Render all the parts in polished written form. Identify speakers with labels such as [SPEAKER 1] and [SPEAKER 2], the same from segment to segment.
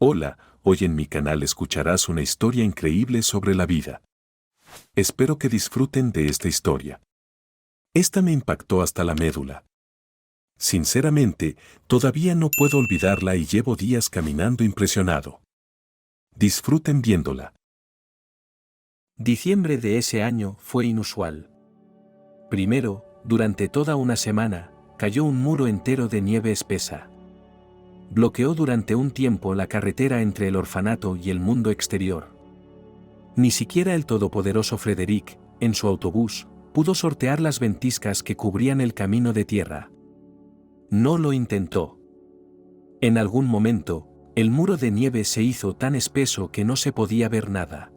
[SPEAKER 1] Hola, hoy en mi canal escucharás una historia increíble sobre la vida. Espero que disfruten de esta historia. Esta me impactó hasta la médula. Sinceramente, todavía no puedo olvidarla y llevo días caminando impresionado. Disfruten viéndola.
[SPEAKER 2] Diciembre de ese año fue inusual. Primero, durante toda una semana, cayó un muro entero de nieve espesa. Bloqueó durante un tiempo la carretera entre el orfanato y el mundo exterior. Ni siquiera el todopoderoso Frederick, en su autobús, pudo sortear las ventiscas que cubrían el camino de tierra. No lo intentó. En algún momento, el muro de nieve se hizo tan espeso que no se podía ver nada.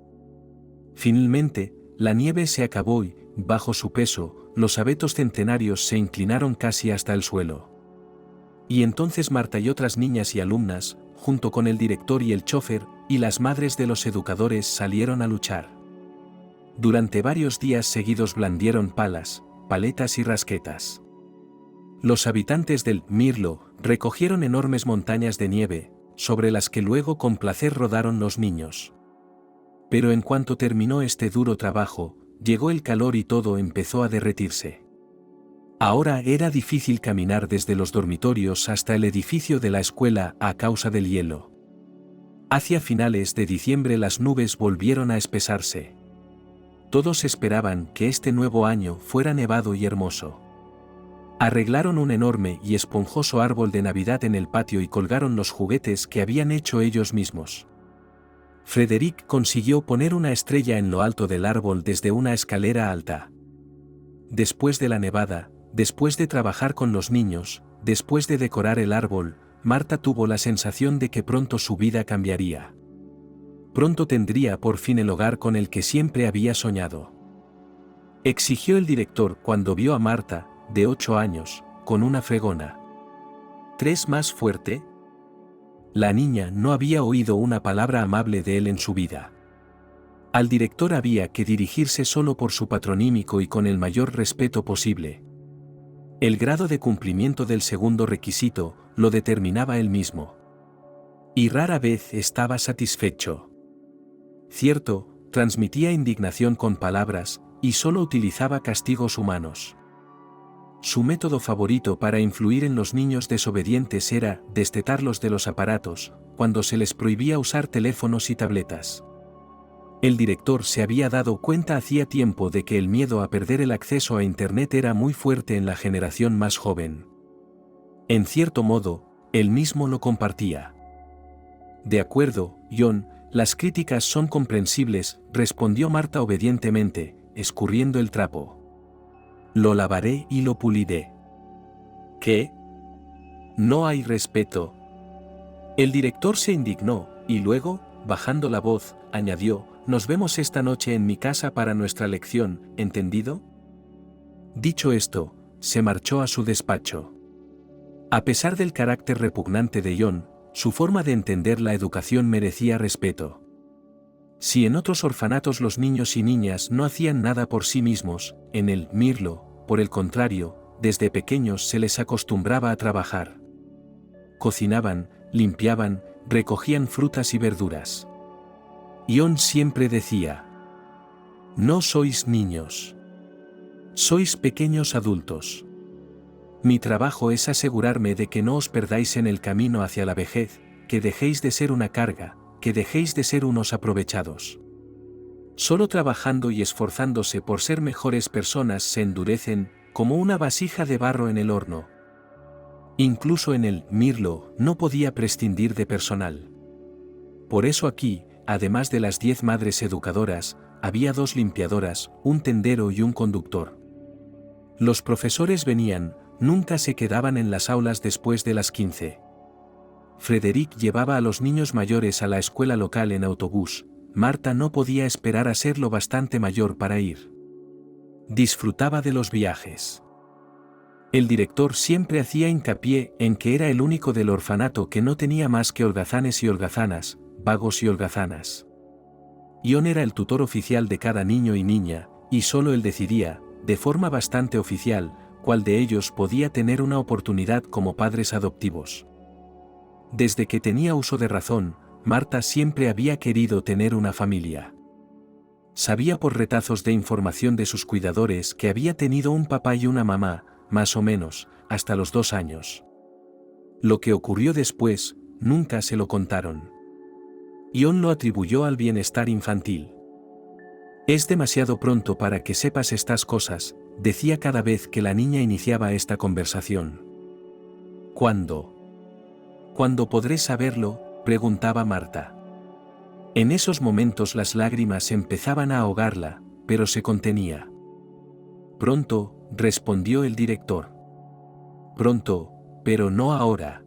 [SPEAKER 2] Finalmente, la nieve se acabó y, bajo su peso, los abetos centenarios se inclinaron casi hasta el suelo. Y entonces Marta y otras niñas y alumnas, junto con el director y el chofer, y las madres de los educadores salieron a luchar. Durante varios días seguidos blandieron palas, paletas y rasquetas. Los habitantes del Mirlo recogieron enormes montañas de nieve, sobre las que luego con placer rodaron los niños. Pero en cuanto terminó este duro trabajo, llegó el calor y todo empezó a derretirse. Ahora era difícil caminar desde los dormitorios hasta el edificio de la escuela a causa del hielo. Hacia finales de diciembre las nubes volvieron a espesarse. Todos esperaban que este nuevo año fuera nevado y hermoso. Arreglaron un enorme y esponjoso árbol de Navidad en el patio y colgaron los juguetes que habían hecho ellos mismos. Frederick consiguió poner una estrella en lo alto del árbol desde una escalera alta. Después de la nevada, después de trabajar con los niños, después de decorar el árbol, Marta tuvo la sensación de que pronto su vida cambiaría. Pronto tendría por fin el hogar con el que siempre había soñado. Exigió el director cuando vio a Marta, de 8 años, con una fregona. ¿3 más fuerte? La niña no había oído una palabra amable de él en su vida. Al director había que dirigirse solo por su patronímico y con el mayor respeto posible. El grado de cumplimiento del segundo requisito lo determinaba él mismo. Y rara vez estaba satisfecho. Cierto, transmitía indignación con palabras, y solo utilizaba castigos humanos. Su método favorito para influir en los niños desobedientes era destetarlos de los aparatos, cuando se les prohibía usar teléfonos y tabletas. El director se había dado cuenta hacía tiempo de que el miedo a perder el acceso a Internet era muy fuerte en la generación más joven. En cierto modo, él mismo lo compartía. De acuerdo, John, las críticas son comprensibles, respondió Marta obedientemente, escurriendo el trapo. Lo lavaré y lo puliré. ¿Qué? No hay respeto. El director se indignó, y luego, bajando la voz, añadió, nos vemos esta noche en mi casa para nuestra lección, ¿entendido? Dicho esto, se marchó a su despacho. A pesar del carácter repugnante de John, su forma de entender la educación merecía respeto. Si en otros orfanatos los niños y niñas no hacían nada por sí mismos, en el Mirlo, por el contrario, desde pequeños se les acostumbraba a trabajar. Cocinaban, limpiaban, recogían frutas y verduras. John siempre decía: no sois niños. Sois pequeños adultos. Mi trabajo es asegurarme de que no os perdáis en el camino hacia la vejez, que dejéis de ser una carga, que dejéis de ser unos aprovechados. Solo trabajando y esforzándose por ser mejores personas se endurecen, como una vasija de barro en el horno. Incluso en el Mirlo no podía prescindir de personal. Por eso aquí, además de las 10 madres educadoras, había 2 limpiadoras, un tendero y un conductor. Los profesores venían, nunca se quedaban en las aulas después de las 15. Frederick llevaba a los niños mayores a la escuela local en autobús. Marta no podía esperar a ser lo bastante mayor para ir. Disfrutaba de los viajes. El director siempre hacía hincapié en que era el único del orfanato que no tenía más que holgazanes y holgazanas, vagos y holgazanas. John era el tutor oficial de cada niño y niña, y solo él decidía, de forma bastante oficial, cuál de ellos podía tener una oportunidad como padres adoptivos. Desde que tenía uso de razón, Marta siempre había querido tener una familia. Sabía por retazos de información de sus cuidadores que había tenido un papá y una mamá, más o menos, hasta los 2 años. Lo que ocurrió después, nunca se lo contaron. Ion lo atribuyó al bienestar infantil. Es demasiado pronto para que sepas estas cosas, decía cada vez que la niña iniciaba esta conversación. ¿Cuándo? ¿Cuándo podré saberlo?, preguntaba Marta. En esos momentos las lágrimas empezaban a ahogarla, pero se contenía. Pronto, respondió el director. Pronto, pero no ahora.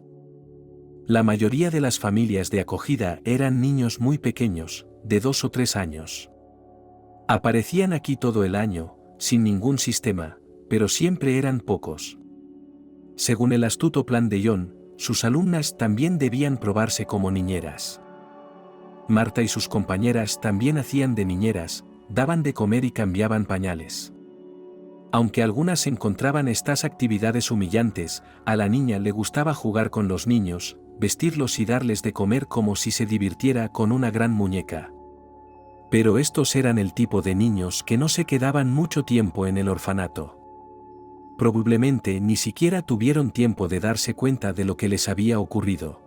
[SPEAKER 2] La mayoría de las familias de acogida eran niños muy pequeños, de 2 o 3 años. Aparecían aquí todo el año, sin ningún sistema, pero siempre eran pocos. Según el astuto plan de Ion, sus alumnas también debían probarse como niñeras. Marta y sus compañeras también hacían de niñeras, daban de comer y cambiaban pañales. Aunque algunas encontraban estas actividades humillantes, a la niña le gustaba jugar con los niños, vestirlos y darles de comer como si se divirtiera con una gran muñeca. Pero estos eran el tipo de niños que no se quedaban mucho tiempo en el orfanato. Probablemente ni siquiera tuvieron tiempo de darse cuenta de lo que les había ocurrido.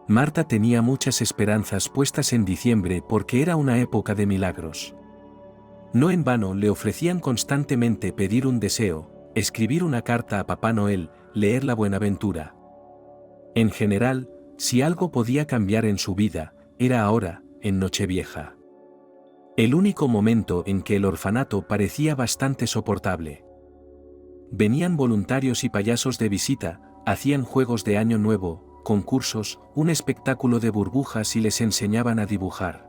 [SPEAKER 2] Marta tenía muchas esperanzas puestas en diciembre porque era una época de milagros. No en vano le ofrecían constantemente pedir un deseo, escribir una carta a Papá Noel, leer la Buenaventura. En general, si algo podía cambiar en su vida, era ahora, en Nochevieja. El único momento en que el orfanato parecía bastante soportable. Venían voluntarios y payasos de visita, hacían juegos de Año Nuevo, concursos, un espectáculo de burbujas y les enseñaban a dibujar.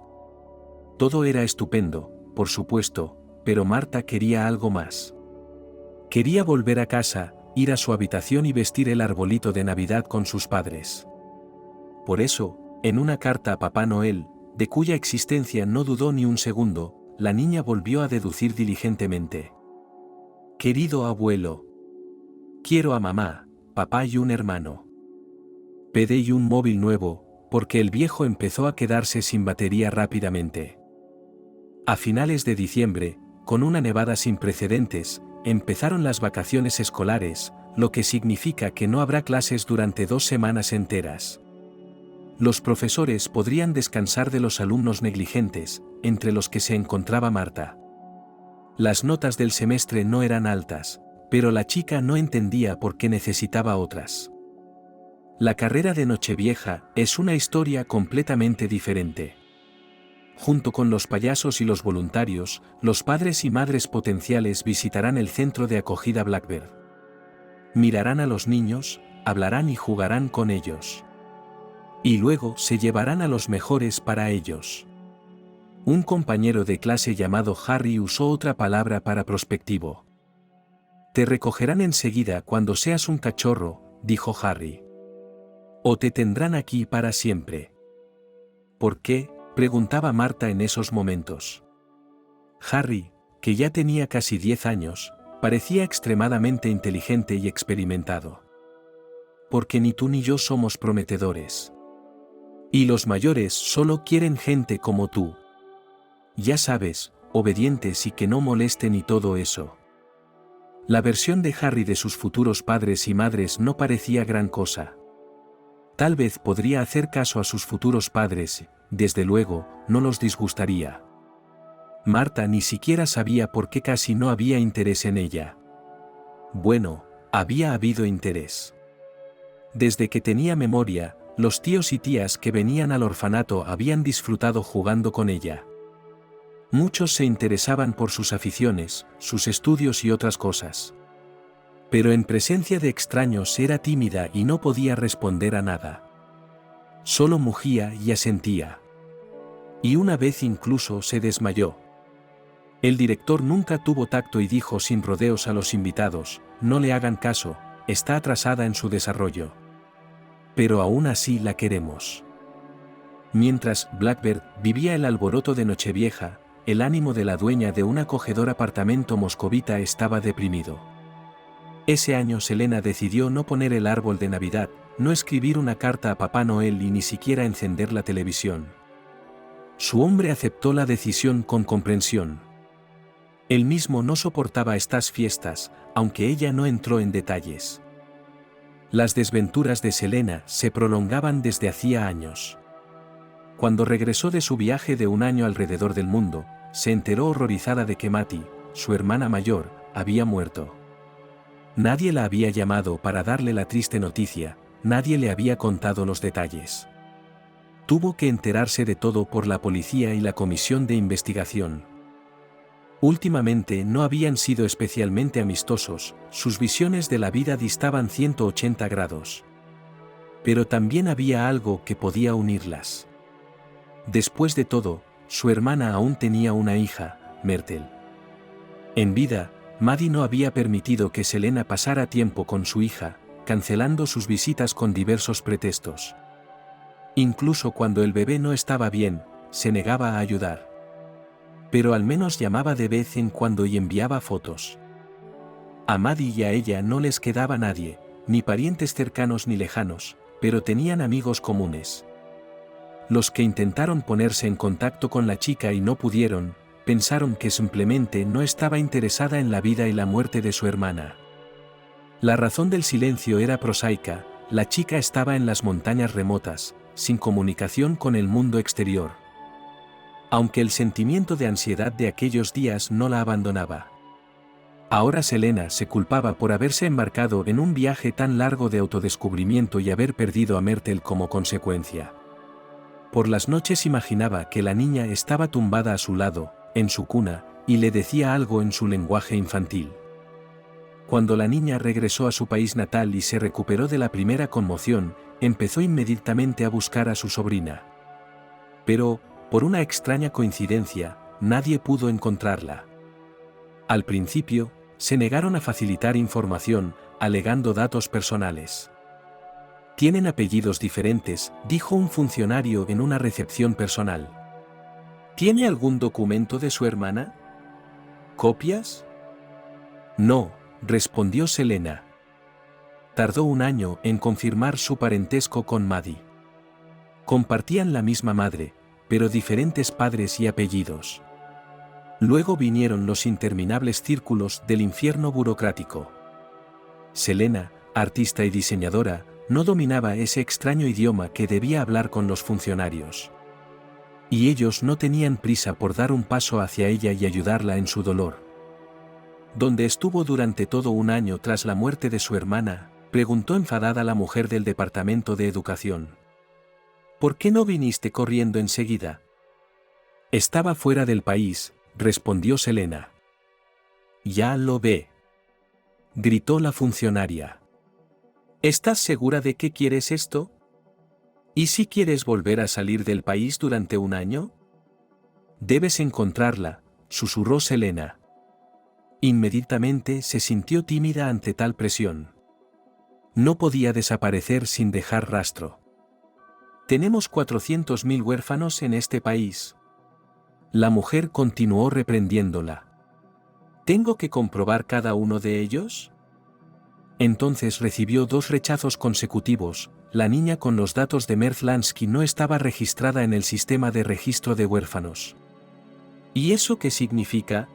[SPEAKER 2] Todo era estupendo, por supuesto, pero Marta quería algo más. Quería volver a casa, ir a su habitación y vestir el arbolito de Navidad con sus padres. Por eso, en una carta a Papá Noel, de cuya existencia no dudó ni un segundo, la niña volvió a deducir diligentemente. Querido abuelo, quiero a mamá, papá y un hermano. Pedí un móvil nuevo, porque el viejo empezó a quedarse sin batería rápidamente. A finales de diciembre, con una nevada sin precedentes, empezaron las vacaciones escolares, lo que significa que no habrá clases durante 2 semanas enteras. Los profesores podrían descansar de los alumnos negligentes, entre los que se encontraba Marta. Las notas del semestre no eran altas, pero la chica no entendía por qué necesitaba otras. La carrera de Nochevieja es una historia completamente diferente. Junto con los payasos y los voluntarios, los padres y madres potenciales visitarán el centro de acogida Blackbird. Mirarán a los niños, hablarán y jugarán con ellos. Y luego se llevarán a los mejores para ellos. Un compañero de clase llamado Harry usó otra palabra para prospectivo. Te recogerán enseguida cuando seas un cachorro, dijo Harry. O te tendrán aquí para siempre. ¿Por qué?, preguntaba Marta en esos momentos. Harry, que ya tenía casi 10 años, parecía extremadamente inteligente y experimentado. Porque ni tú ni yo somos prometedores. Y los mayores solo quieren gente como tú. Ya sabes, obedientes y que no molesten y todo eso. La versión de Harry de sus futuros padres y madres no parecía gran cosa. Tal vez podría hacer caso a sus futuros padres, desde luego, no los disgustaría. Marta ni siquiera sabía por qué casi no había interés en ella. Bueno, había habido interés. Desde que tenía memoria, los tíos y tías que venían al orfanato habían disfrutado jugando con ella. Muchos se interesaban por sus aficiones, sus estudios y otras cosas. Pero en presencia de extraños era tímida y no podía responder a nada. Solo mugía y asentía. Y una vez incluso se desmayó. El director nunca tuvo tacto y dijo sin rodeos a los invitados, no le hagan caso, está atrasada en su desarrollo. Pero aún así la queremos. Mientras Blackbird vivía el alboroto de Nochevieja, el ánimo de la dueña de un acogedor apartamento moscovita estaba deprimido. Ese año Selena decidió no poner el árbol de Navidad, no escribir una carta a Papá Noel y ni siquiera encender la televisión. Su hombre aceptó la decisión con comprensión. Él mismo no soportaba estas fiestas, aunque ella no entró en detalles. Las desventuras de Selena se prolongaban desde hacía años. Cuando regresó de su viaje de un año alrededor del mundo, se enteró horrorizada de que Matty, su hermana mayor, había muerto. Nadie la había llamado para darle la triste noticia, nadie le había contado los detalles. Tuvo que enterarse de todo por la policía y la comisión de investigación. Últimamente no habían sido especialmente amistosos, sus visiones de la vida distaban 180 grados. Pero también había algo que podía unirlas. Después de todo, su hermana aún tenía una hija, Myrtle. En vida, Maddie no había permitido que Selena pasara tiempo con su hija, cancelando sus visitas con diversos pretextos. Incluso cuando el bebé no estaba bien, se negaba a ayudar. Pero al menos llamaba de vez en cuando y enviaba fotos. A Maddie y a ella no les quedaba nadie, ni parientes cercanos ni lejanos, pero tenían amigos comunes. Los que intentaron ponerse en contacto con la chica y no pudieron, pensaron que simplemente no estaba interesada en la vida y la muerte de su hermana. La razón del silencio era prosaica, la chica estaba en las montañas remotas, sin comunicación con el mundo exterior. Aunque el sentimiento de ansiedad de aquellos días no la abandonaba. Ahora Selena se culpaba por haberse embarcado en un viaje tan largo de autodescubrimiento y haber perdido a Myrtle como consecuencia. Por las noches imaginaba que la niña estaba tumbada a su lado, en su cuna, y le decía algo en su lenguaje infantil. Cuando la niña regresó a su país natal y se recuperó de la primera conmoción, empezó inmediatamente a buscar a su sobrina. Pero, por una extraña coincidencia, nadie pudo encontrarla. Al principio, se negaron a facilitar información, alegando datos personales. «Tienen apellidos diferentes», dijo un funcionario en una recepción personal. «¿Tiene algún documento de su hermana? ¿Copias?» «No», respondió Selena. Tardó un año en confirmar su parentesco con Maddie. Compartían la misma madre, pero diferentes padres y apellidos. Luego vinieron los interminables círculos del infierno burocrático. Selena, artista y diseñadora, no dominaba ese extraño idioma que debía hablar con los funcionarios. Y ellos no tenían prisa por dar un paso hacia ella y ayudarla en su dolor. ¿Dónde estuvo durante todo un año tras la muerte de su hermana?, preguntó enfadada la mujer del departamento de educación. ¿Por qué no viniste corriendo enseguida? Estaba fuera del país, respondió Selena. Ya lo ve, gritó la funcionaria. ¿Estás segura de que quieres esto? ¿Y si quieres volver a salir del país durante un año? Debes encontrarla, susurró Selena. Inmediatamente se sintió tímida ante tal presión. No podía desaparecer sin dejar rastro. Tenemos 400.000 huérfanos en este país. La mujer continuó reprendiéndola. ¿Tengo que comprobar cada uno de ellos? Entonces recibió 2 rechazos consecutivos. La niña con los datos de Mertlansky no estaba registrada en el sistema de registro de huérfanos. ¿Y eso qué significa?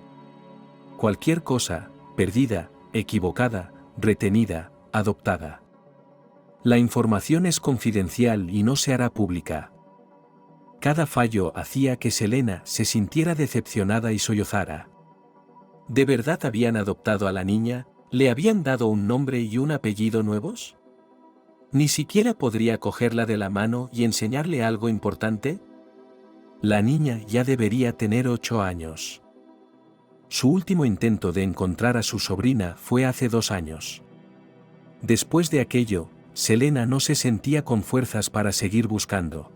[SPEAKER 2] Cualquier cosa, perdida, equivocada, retenida, adoptada. La información es confidencial y no se hará pública. Cada fallo hacía que Selena se sintiera decepcionada y sollozara. ¿De verdad habían adoptado a la niña? ¿Le habían dado un nombre y un apellido nuevos? ¿Ni siquiera podría cogerla de la mano y enseñarle algo importante? La niña ya debería tener 8 años. Su último intento de encontrar a su sobrina fue hace 2 años. Después de aquello, Selena no se sentía con fuerzas para seguir buscando.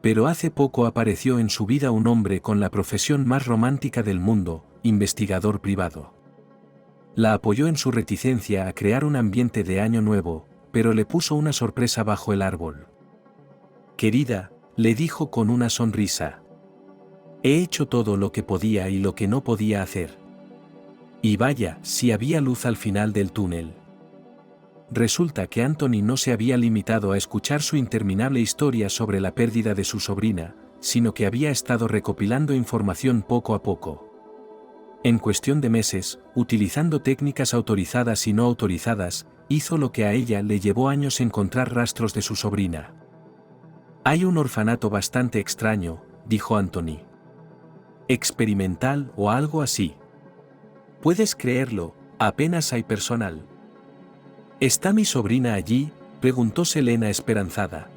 [SPEAKER 2] Pero hace poco apareció en su vida un hombre con la profesión más romántica del mundo, investigador privado. La apoyó en su reticencia a crear un ambiente de año nuevo, pero le puso una sorpresa bajo el árbol. Querida, le dijo con una sonrisa. He hecho todo lo que podía y lo que no podía hacer. Y vaya, si había luz al final del túnel. Resulta que Anthony no se había limitado a escuchar su interminable historia sobre la pérdida de su sobrina, sino que había estado recopilando información poco a poco. En cuestión de meses, utilizando técnicas autorizadas y no autorizadas, hizo lo que a ella le llevó años encontrar rastros de su sobrina. «Hay un orfanato bastante extraño», dijo Anthony. «Experimental o algo así. ¿Puedes creerlo? Apenas hay personal». «¿Está mi sobrina allí?», preguntó Selena esperanzada.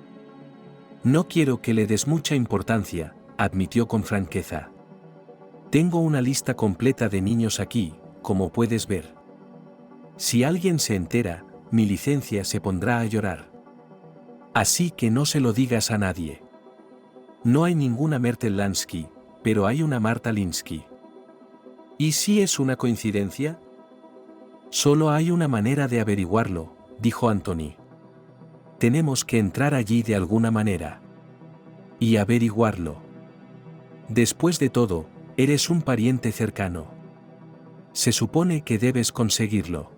[SPEAKER 2] «No quiero que le des mucha importancia», admitió con franqueza. «Tengo una lista completa de niños aquí, como puedes ver. Si alguien se entera, mi licencia se pondrá a llorar. Así que no se lo digas a nadie. No hay ninguna Myrtle Lansky, pero hay una Marta Linsky». ¿Y si es una coincidencia? «Solo hay una manera de averiguarlo», dijo Anthony. «Tenemos que entrar allí de alguna manera. Y averiguarlo. Después de todo, eres un pariente cercano. Se supone que debes conseguirlo».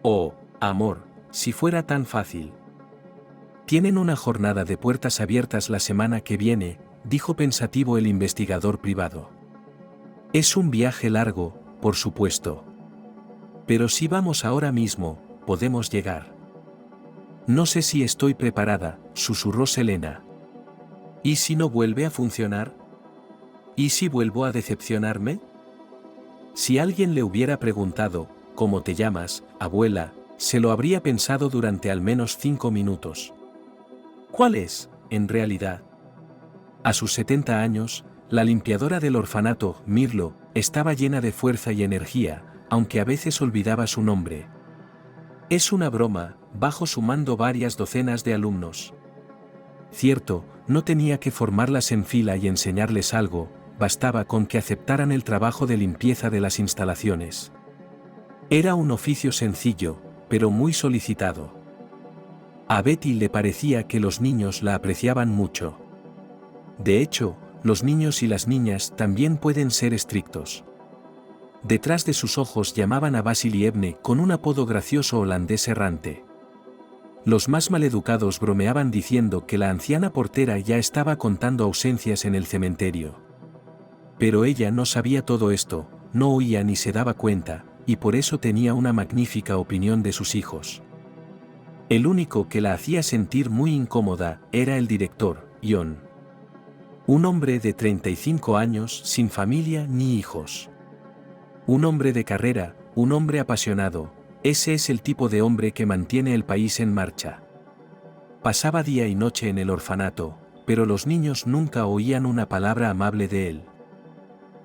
[SPEAKER 2] «Oh, amor, si fuera tan fácil». «Tienen una jornada de puertas abiertas la semana que viene», dijo pensativo el investigador privado. «Es un viaje largo, por supuesto. Pero si vamos ahora mismo, podemos llegar». «No sé si estoy preparada», susurró Selena. «¿Y si no vuelve a funcionar? ¿Y si vuelvo a decepcionarme?» Si alguien le hubiera preguntado, «¿Cómo te llamas, abuela?», se lo habría pensado durante al menos 5 minutos. ¿Cuál es, en realidad? A sus 70 años, la limpiadora del orfanato, Mirlo, estaba llena de fuerza y energía, aunque a veces olvidaba su nombre. Es una broma, bajo su mando varias docenas de alumnos. Cierto, no tenía que formarlas en fila y enseñarles algo, bastaba con que aceptaran el trabajo de limpieza de las instalaciones. Era un oficio sencillo, pero muy solicitado. A Betty le parecía que los niños la apreciaban mucho. De hecho, los niños y las niñas también pueden ser estrictos. Detrás de sus ojos llamaban a Vasilievne con un apodo gracioso holandés errante. Los más maleducados bromeaban diciendo que la anciana portera ya estaba contando ausencias en el cementerio. Pero ella no sabía todo esto, no oía ni se daba cuenta, y por eso tenía una magnífica opinión de sus hijos. El único que la hacía sentir muy incómoda era el director, John. Un hombre de 35 años sin familia ni hijos. Un hombre de carrera, un hombre apasionado, ese es el tipo de hombre que mantiene el país en marcha. Pasaba día y noche en el orfanato, pero los niños nunca oían una palabra amable de él.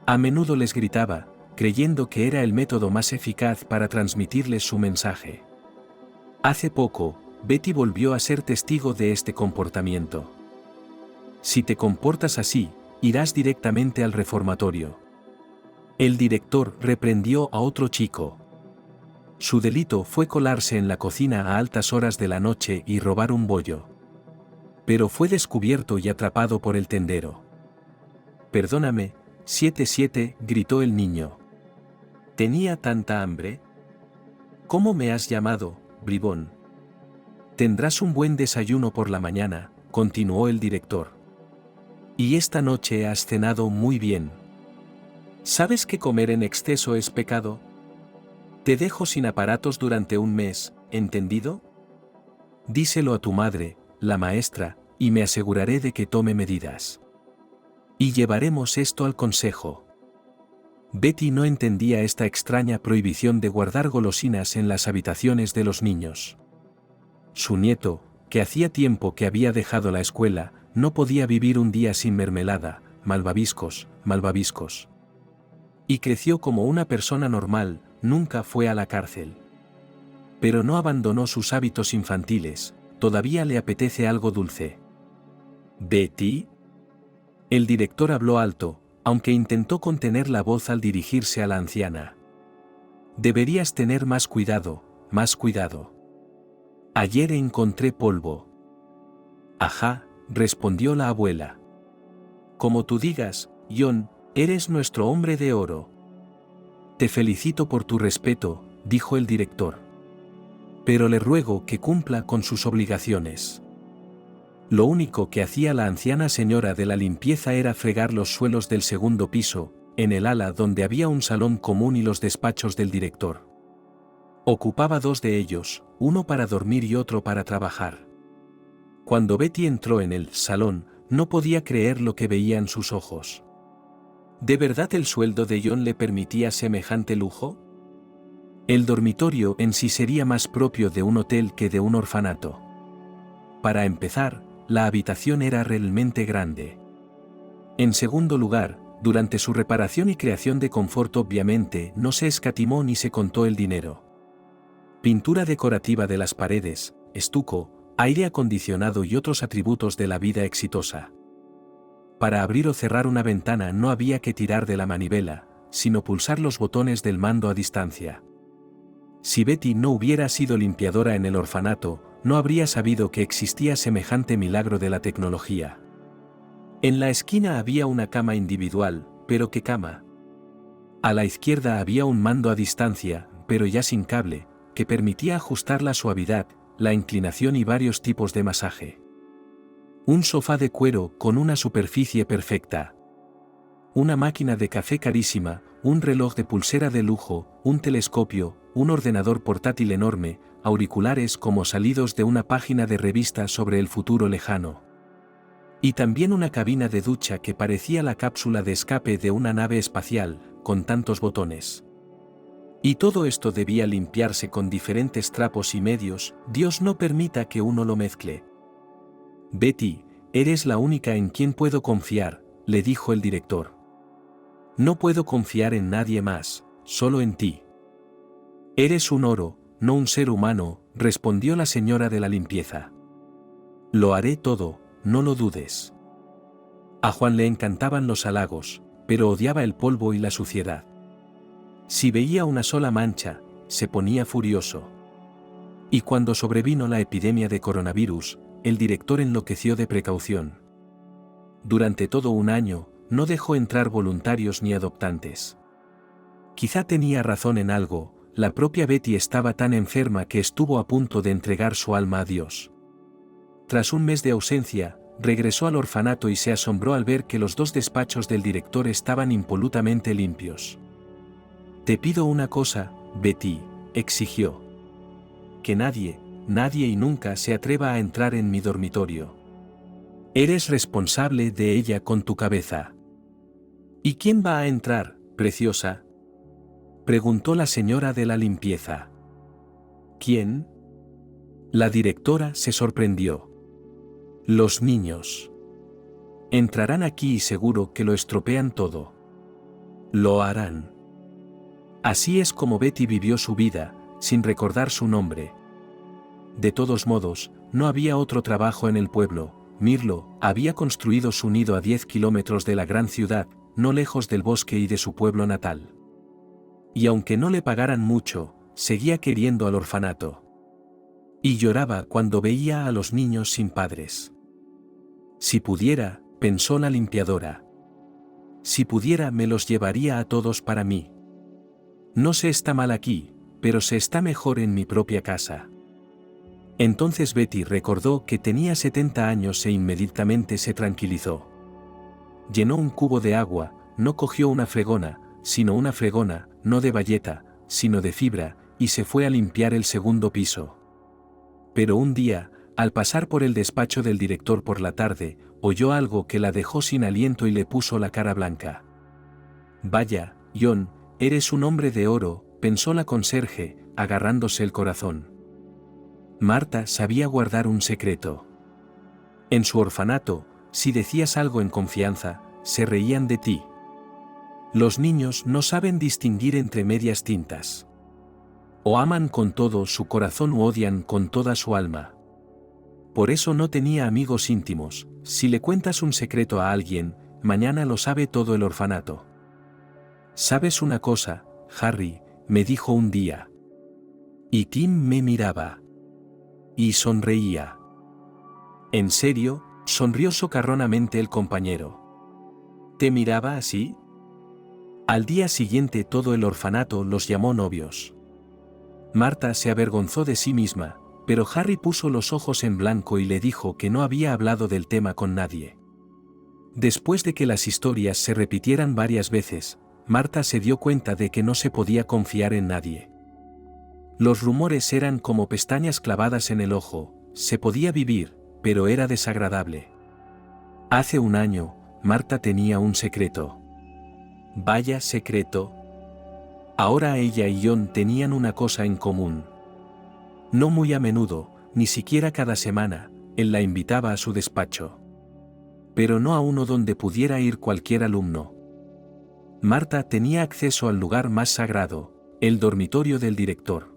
[SPEAKER 2] A menudo les gritaba, creyendo que era el método más eficaz para transmitirles su mensaje. Hace poco, Betty volvió a ser testigo de este comportamiento. «Si te comportas así, irás directamente al reformatorio». El director reprendió a otro chico. Su delito fue colarse en la cocina a altas horas de la noche y robar un bollo. Pero fue descubierto y atrapado por el tendero. «Perdóname, 7-7», gritó el niño. «¿Tenía tanta hambre? ¿Cómo me has llamado, bribón?» «Tendrás un buen desayuno por la mañana», continuó el director. «Y esta noche has cenado muy bien. ¿Sabes que comer en exceso es pecado? Te dejo sin aparatos durante un mes, ¿entendido? Díselo a tu madre, la maestra, y me aseguraré de que tome medidas. Y llevaremos esto al consejo». Betty no entendía esta extraña prohibición de guardar golosinas en las habitaciones de los niños. Su nieto, que hacía tiempo que había dejado la escuela, no podía vivir un día sin mermelada, malvaviscos, malvaviscos. Y creció como una persona normal, nunca fue a la cárcel. Pero no abandonó sus hábitos infantiles, todavía le apetece algo dulce. «¿Betty?» El director habló alto, aunque intentó contener la voz al dirigirse a la anciana. «Deberías tener más cuidado, más cuidado. Ayer encontré polvo». «Ajá», respondió la abuela. «Como tú digas, John, eres nuestro hombre de oro». «Te felicito por tu respeto», dijo el director. Pero le ruego que cumpla con sus obligaciones. Lo único que hacía la anciana señora de la limpieza era fregar los suelos del segundo piso, en el ala donde había un salón común y los despachos del director. Ocupaba dos de ellos, uno para dormir y otro para trabajar. Cuando Betty entró en el salón, no podía creer lo que veía en sus ojos. ¿De verdad el sueldo de John le permitía semejante lujo? El dormitorio en sí sería más propio de un hotel que de un orfanato. Para empezar, la habitación era realmente grande. En segundo lugar, durante su reparación y creación de confort obviamente no se escatimó ni se contó el dinero. Pintura decorativa de las paredes, estuco, aire acondicionado y otros atributos de la vida exitosa. Para abrir o cerrar una ventana no había que tirar de la manivela, sino pulsar los botones del mando a distancia. Si Betty no hubiera sido limpiadora en el orfanato, no habría sabido que existía semejante milagro de la tecnología. En la esquina había una cama individual, pero ¿qué cama? A la izquierda había un mando a distancia, pero ya sin cable, que permitía ajustar la suavidad, la inclinación y varios tipos de masaje. Un sofá de cuero con una superficie perfecta. Una máquina de café carísima, un reloj de pulsera de lujo, un telescopio, un ordenador portátil enorme, auriculares como salidos de una página de revista sobre el futuro lejano. Y también una cabina de ducha que parecía la cápsula de escape de una nave espacial, con tantos botones. Y todo esto debía limpiarse con diferentes trapos y medios, Dios no permita que uno lo mezcle. Betty, eres la única en quien puedo confiar, le dijo el director. No puedo confiar en nadie más, solo en ti. Eres un oro, no un ser humano, respondió la señora de la limpieza. Lo haré todo, no lo dudes. A Juan le encantaban los halagos, pero odiaba el polvo y la suciedad. Si veía una sola mancha, se ponía furioso. Y cuando sobrevino la epidemia de coronavirus, el director enloqueció de precaución. Durante todo un año, no dejó entrar voluntarios ni adoptantes. Quizá tenía razón en algo, la propia Betty estaba tan enferma que estuvo a punto de entregar su alma a Dios. Tras un mes de ausencia, regresó al orfanato y se asombró al ver que los dos despachos del director estaban impolutamente limpios. Te pido una cosa, Betty, exigió. Que nadie y nunca se atreva a entrar en mi dormitorio. Eres responsable de ella con tu cabeza. ¿Y quién va a entrar, preciosa?, preguntó la señora de la limpieza. ¿Quién? La directora se sorprendió. Los niños. Entrarán aquí y seguro que lo estropean todo. Lo harán. Así es como Betty vivió su vida, sin recordar su nombre. De todos modos, no había otro trabajo en el pueblo. Mirlo había construido su nido a 10 kilómetros de la gran ciudad, no lejos del bosque y de su pueblo natal. Y aunque no le pagaran mucho, seguía queriendo al orfanato. Y lloraba cuando veía a los niños sin padres. Si pudiera, pensó la limpiadora. Si pudiera me los llevaría a todos para mí. No se está mal aquí, pero se está mejor en mi propia casa. Entonces Betty recordó que tenía 70 años e inmediatamente se tranquilizó. Llenó un cubo de agua, no cogió una fregona, sino una fregona, no de bayeta, sino de fibra, y se fue a limpiar el segundo piso. Pero un día, al pasar por el despacho del director por la tarde, oyó algo que la dejó sin aliento y le puso la cara blanca. Vaya, John, eres un hombre de oro, pensó la conserje, agarrándose el corazón. Marta sabía guardar un secreto. En su orfanato, si decías algo en confianza, se reían de ti. Los niños no saben distinguir entre medias tintas. O aman con todo su corazón o odian con toda su alma. Por eso no tenía amigos íntimos. Si le cuentas un secreto a alguien, mañana lo sabe todo el orfanato. ¿Sabes una cosa, Harry?, me dijo un día. Y Tim me miraba. Y sonreía. ¿En serio?, sonrió socarronamente el compañero. ¿Te miraba así? Al día siguiente todo el orfanato los llamó novios. Marta se avergonzó de sí misma, pero Harry puso los ojos en blanco y le dijo que no había hablado del tema con nadie. Después de que las historias se repitieran varias veces, Marta se dio cuenta de que no se podía confiar en nadie. Los rumores eran como pestañas clavadas en el ojo, se podía vivir, pero era desagradable. Hace un año, Marta tenía un secreto. Vaya secreto. Ahora ella y John tenían una cosa en común. No muy a menudo, ni siquiera cada semana, él la invitaba a su despacho. Pero no a uno donde pudiera ir cualquier alumno. Marta tenía acceso al lugar más sagrado, el dormitorio del director.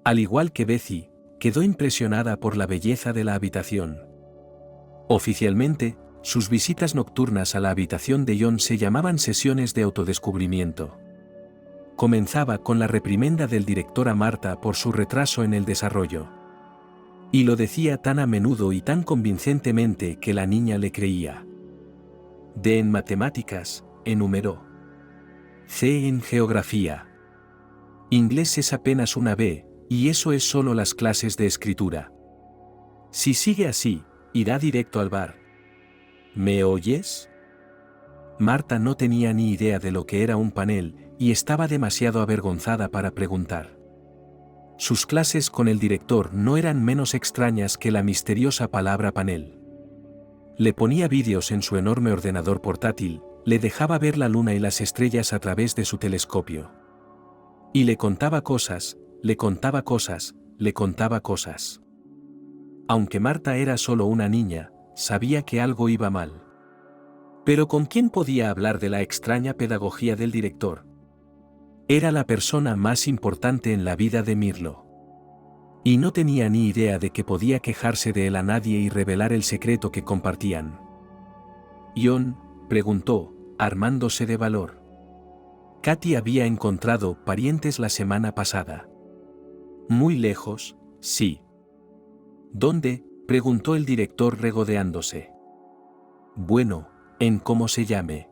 [SPEAKER 2] Al igual que Betsy, quedó impresionada por la belleza de la habitación. Oficialmente, sus visitas nocturnas a la habitación de John se llamaban sesiones de autodescubrimiento. Comenzaba con la reprimenda del director a Marta por su retraso en el desarrollo. Y lo decía tan a menudo y tan convincentemente que la niña le creía. D en matemáticas, enumeró. C en geografía. Inglés es apenas una B, y eso es solo las clases de escritura. Si sigue así, irá directo al bar. ¿Me oyes? Marta no tenía ni idea de lo que era un panel, y estaba demasiado avergonzada para preguntar. Sus clases con el director no eran menos extrañas que la misteriosa palabra panel. Le ponía vídeos en su enorme ordenador portátil, le dejaba ver la luna y las estrellas a través de su telescopio. Y le contaba cosas, le contaba cosas, le contaba cosas. Aunque Marta era solo una niña, sabía que algo iba mal. Pero ¿con quién podía hablar de la extraña pedagogía del director? Era la persona más importante en la vida de Mirlo. Y no tenía ni idea de que podía quejarse de él a nadie y revelar el secreto que compartían. John, preguntó, armándose de valor. Katy había encontrado parientes la semana pasada. Muy lejos, sí. ¿Dónde?, preguntó el director regodeándose. Bueno, en cómo se llame.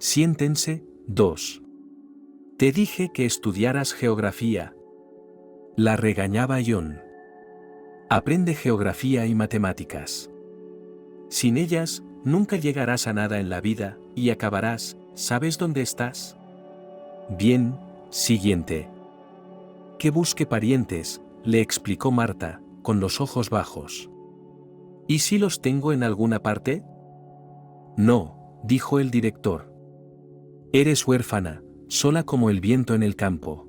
[SPEAKER 2] Siéntense, 2. Te dije que estudiaras geografía. La regañaba John. Aprende geografía y matemáticas. Sin ellas, nunca llegarás a nada en la vida, y acabarás, ¿sabes dónde estás? Bien, siguiente. Que busque parientes, le explicó Marta, con los ojos bajos. ¿Y si los tengo en alguna parte? No, dijo el director. Eres huérfana, sola como el viento en el campo.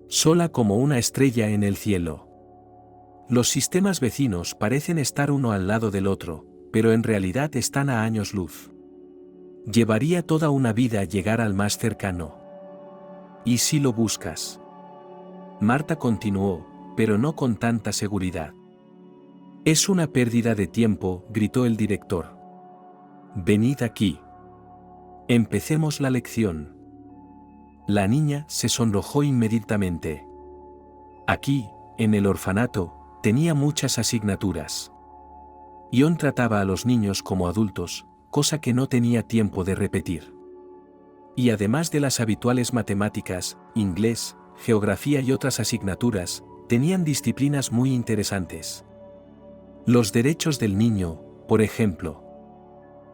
[SPEAKER 2] Sola como una estrella en el cielo. Los sistemas vecinos parecen estar uno al lado del otro, pero en realidad están a años luz. Llevaría toda una vida llegar al más cercano. ¿Y si lo buscas? Marta continuó, pero no con tanta seguridad. Es una pérdida de tiempo, gritó el director. Venid aquí. Empecemos la lección. La niña se sonrojó inmediatamente. Aquí, en el orfanato, tenía muchas asignaturas. John trataba a los niños como adultos, cosa que no tenía tiempo de repetir. Y además de las habituales matemáticas, inglés, geografía y otras asignaturas, tenían disciplinas muy interesantes. Los derechos del niño, por ejemplo.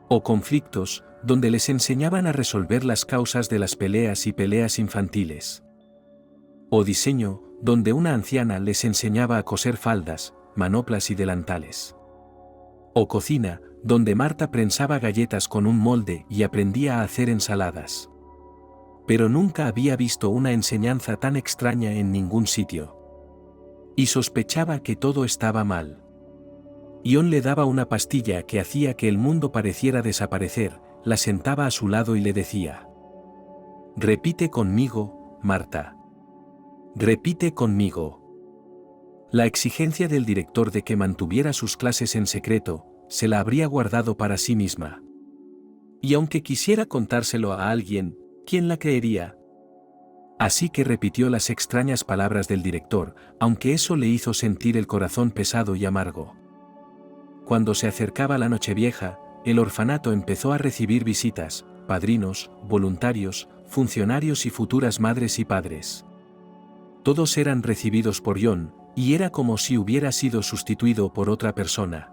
[SPEAKER 2] O conflictos, donde les enseñaban a resolver las causas de las peleas y peleas infantiles. O diseño, donde una anciana les enseñaba a coser faldas, manoplas y delantales. O cocina, donde Marta prensaba galletas con un molde y aprendía a hacer ensaladas. Pero nunca había visto una enseñanza tan extraña en ningún sitio. Y sospechaba que todo estaba mal. John le daba una pastilla que hacía que el mundo pareciera desaparecer, la sentaba a su lado y le decía: repite conmigo, Marta. Repite conmigo. La exigencia del director de que mantuviera sus clases en secreto, se la habría guardado para sí misma. Y aunque quisiera contárselo a alguien, ¿quién la creería? Así que repitió las extrañas palabras del director, aunque eso le hizo sentir el corazón pesado y amargo. Cuando se acercaba la Nochevieja, el orfanato empezó a recibir visitas, padrinos, voluntarios, funcionarios y futuras madres y padres. Todos eran recibidos por John, y era como si hubiera sido sustituido por otra persona.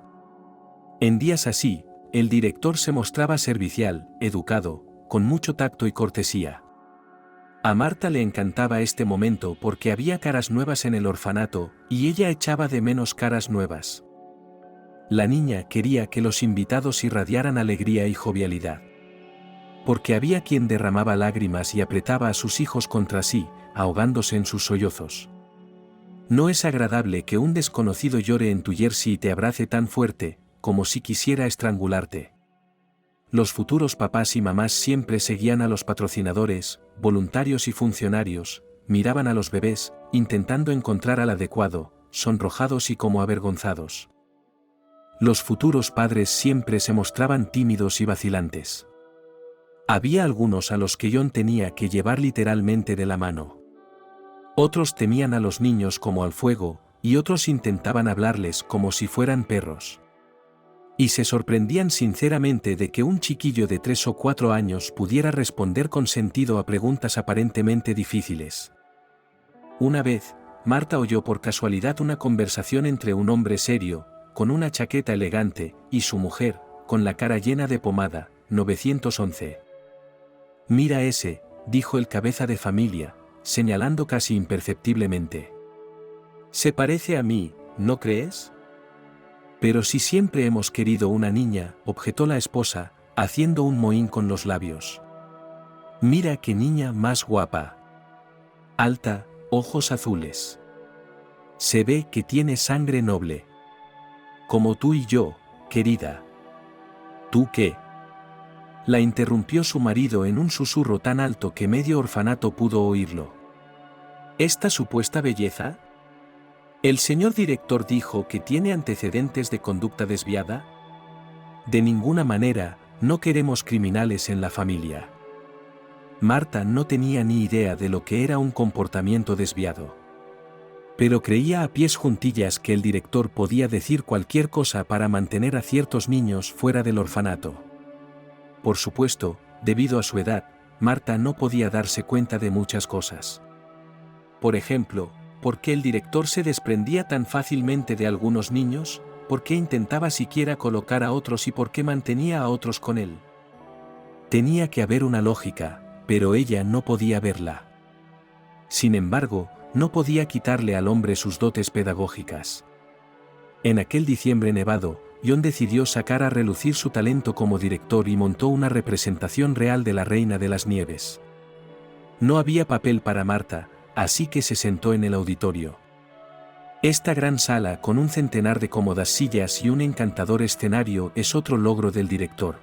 [SPEAKER 2] En días así, el director se mostraba servicial, educado, con mucho tacto y cortesía. A Marta le encantaba este momento porque había caras nuevas en el orfanato, y ella echaba de menos caras nuevas. La niña quería que los invitados irradiaran alegría y jovialidad. Porque había quien derramaba lágrimas y apretaba a sus hijos contra sí, ahogándose en sus sollozos. No es agradable que un desconocido llore en tu jersey y te abrace tan fuerte, como si quisiera estrangularte. Los futuros papás y mamás siempre seguían a los patrocinadores, voluntarios y funcionarios, miraban a los bebés, intentando encontrar al adecuado, sonrojados y como avergonzados. Los futuros padres siempre se mostraban tímidos y vacilantes. Había algunos a los que John tenía que llevar literalmente de la mano. Otros temían a los niños como al fuego, y otros intentaban hablarles como si fueran perros. Y se sorprendían sinceramente de que un chiquillo de 3 o 4 años pudiera responder con sentido a preguntas aparentemente difíciles. Una vez, Marta oyó por casualidad una conversación entre un hombre serio, con una chaqueta elegante, y su mujer, con la cara llena de pomada. 911. «Mira ese», dijo el cabeza de familia, señalando casi imperceptiblemente. «Se parece a mí, ¿no crees?» «Pero si siempre hemos querido una niña», objetó la esposa, haciendo un mohín con los labios. «Mira qué niña más guapa. Alta, ojos azules. Se ve que tiene sangre noble. Como tú y yo, querida». «¿Tú qué?», la interrumpió su marido en un susurro tan alto que medio orfanato pudo oírlo. «¿Esta supuesta belleza? ¿El señor director dijo que tiene antecedentes de conducta desviada? De ninguna manera, no queremos criminales en la familia». Marta no tenía ni idea de lo que era un comportamiento desviado. Pero creía a pies juntillas que el director podía decir cualquier cosa para mantener a ciertos niños fuera del orfanato. Por supuesto, debido a su edad, Marta no podía darse cuenta de muchas cosas. Por ejemplo, ¿por qué el director se desprendía tan fácilmente de algunos niños? ¿Por qué intentaba siquiera colocar a otros y por qué mantenía a otros con él? Tenía que haber una lógica, pero ella no podía verla. Sin embargo, no podía quitarle al hombre sus dotes pedagógicas. En aquel diciembre nevado, John decidió sacar a relucir su talento como director y montó una representación real de la Reina de las Nieves. No había papel para Marta, así que se sentó en el auditorio. Esta gran sala con un centenar de cómodas sillas y un encantador escenario es otro logro del director.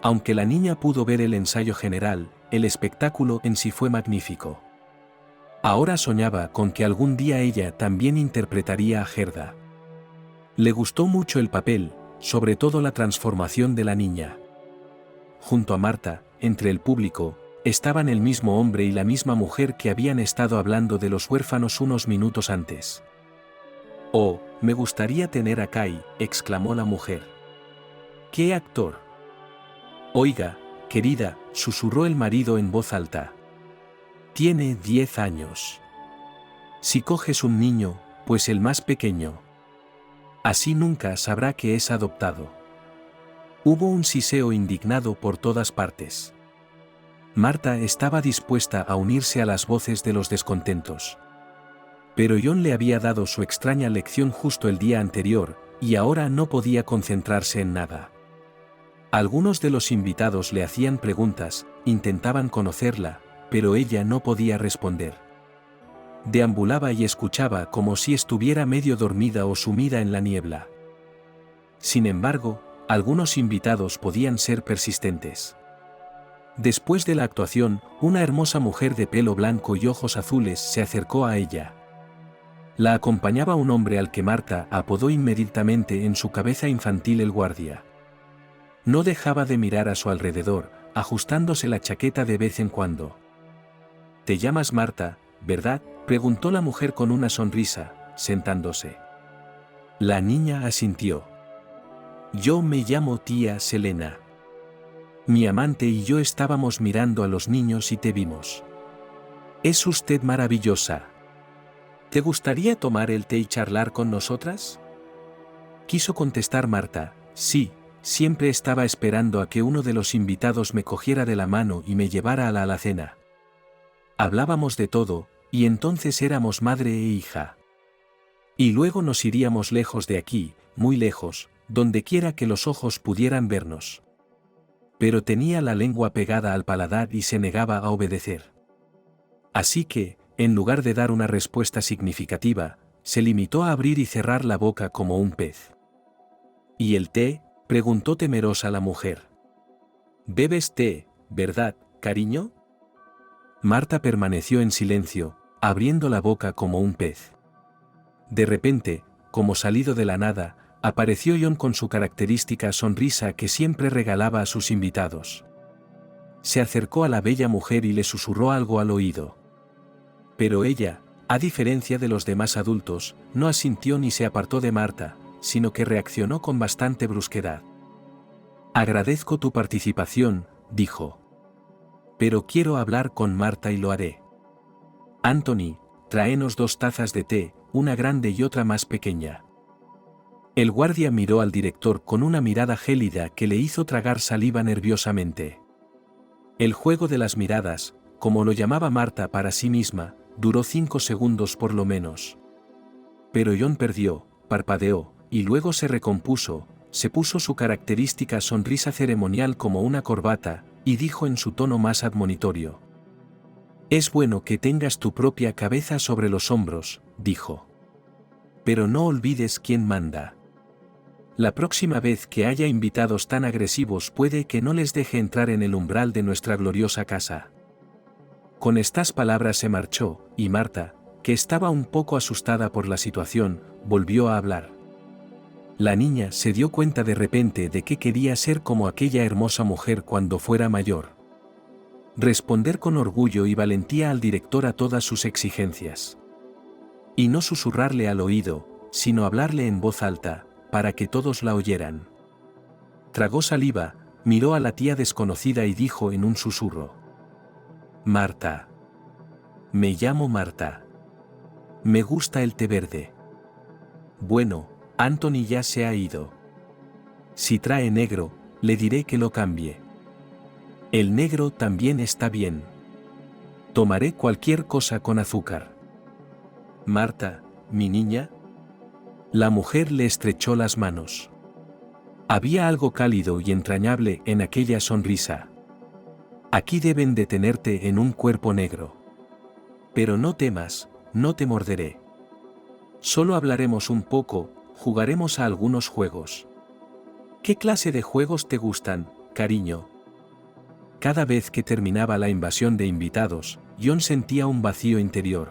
[SPEAKER 2] Aunque la niña pudo ver el ensayo general, el espectáculo en sí fue magnífico. Ahora soñaba con que algún día ella también interpretaría a Gerda. Le gustó mucho el papel, sobre todo la transformación de la niña. Junto a Marta, entre el público, estaban el mismo hombre y la misma mujer que habían estado hablando de los huérfanos unos minutos antes. «Oh, me gustaría tener a Kai», exclamó la mujer. «¡Qué actor!». «Oiga, querida», susurró el marido en voz alta. «Tiene 10 años. Si coges un niño, pues el más pequeño. Así nunca sabrá que es adoptado». Hubo un siseo indignado por todas partes. Marta estaba dispuesta a unirse a las voces de los descontentos. Pero John le había dado su extraña lección justo el día anterior, y ahora no podía concentrarse en nada. Algunos de los invitados le hacían preguntas, intentaban conocerla, pero ella no podía responder. Deambulaba y escuchaba como si estuviera medio dormida o sumida en la niebla. Sin embargo, algunos invitados podían ser persistentes. Después de la actuación, una hermosa mujer de pelo blanco y ojos azules se acercó a ella. La acompañaba un hombre al que Marta apodó inmediatamente en su cabeza infantil el guardia. No dejaba de mirar a su alrededor, ajustándose la chaqueta de vez en cuando. «Te llamas Marta, ¿verdad?», preguntó la mujer con una sonrisa, sentándose. La niña asintió. «Yo me llamo tía Selena. Mi amante y yo estábamos mirando a los niños y te vimos. Es usted maravillosa». ¿Te gustaría tomar el té y charlar con nosotras? Quiso contestar Marta, sí, siempre estaba esperando a que uno de los invitados me cogiera de la mano y me llevara a la alacena. Hablábamos de todo, y entonces éramos madre e hija. Y luego nos iríamos lejos de aquí, muy lejos, donde quiera que los ojos pudieran vernos. Pero tenía la lengua pegada al paladar y se negaba a obedecer. Así que, en lugar de dar una respuesta significativa, se limitó a abrir y cerrar la boca como un pez. ¿Y el té?, preguntó temerosa la mujer. «Bebes té, ¿verdad, cariño?». Marta permaneció en silencio, abriendo la boca como un pez. De repente, como salido de la nada, apareció John con su característica sonrisa que siempre regalaba a sus invitados. Se acercó a la bella mujer y le susurró algo al oído. Pero ella, a diferencia de los demás adultos, no asintió ni se apartó de Marta, sino que reaccionó con bastante brusquedad. «Agradezco tu participación», dijo. «Pero quiero hablar con Marta y lo haré. Anthony, tráenos 2 tazas de té, una grande y otra más pequeña». El guardia miró al director con una mirada gélida que le hizo tragar saliva nerviosamente. El juego de las miradas, como lo llamaba Marta para sí misma, duró 5 segundos por lo menos. Pero John perdió, parpadeó, y luego se recompuso, se puso su característica sonrisa ceremonial como una corbata, y dijo en su tono más admonitorio. «Es bueno que tengas tu propia cabeza sobre los hombros», dijo. «Pero no olvides quién manda. La próxima vez que haya invitados tan agresivos puede que no les deje entrar en el umbral de nuestra gloriosa casa». Con estas palabras se marchó, y Marta, que estaba un poco asustada por la situación, volvió a hablar. La niña se dio cuenta de repente de que quería ser como aquella hermosa mujer cuando fuera mayor. Responder con orgullo y valentía al director a todas sus exigencias. Y no susurrarle al oído, sino hablarle en voz alta, para que todos la oyeran. Tragó saliva, miró a la tía desconocida y dijo en un susurro. «Marta. Me llamo Marta. Me gusta el té verde». «Bueno, Anthony ya se ha ido. Si trae negro, le diré que lo cambie». «El negro también está bien. Tomaré cualquier cosa con azúcar». «Marta, mi niña». La mujer le estrechó las manos. Había algo cálido y entrañable en aquella sonrisa. «Aquí deben de tenerte en un cuerpo negro. Pero no temas, no te morderé. Solo hablaremos un poco, jugaremos a algunos juegos». «¿Qué clase de juegos te gustan, cariño?». Cada vez que terminaba la invasión de invitados, John sentía un vacío interior.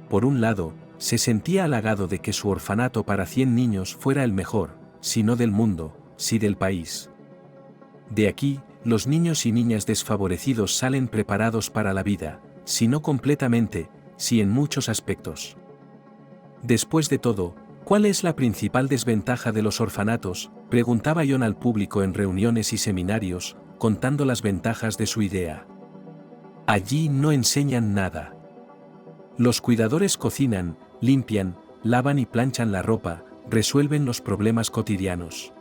[SPEAKER 2] Por un lado, se sentía halagado de que su orfanato para 100 niños fuera el mejor, si no del mundo, si del país. De aquí, los niños y niñas desfavorecidos salen preparados para la vida, si no completamente, si en muchos aspectos. Después de todo, ¿cuál es la principal desventaja de los orfanatos?, preguntaba John al público en reuniones y seminarios, contando las ventajas de su idea. «Allí no enseñan nada. Los cuidadores cocinan, limpian, lavan y planchan la ropa, resuelven los problemas cotidianos.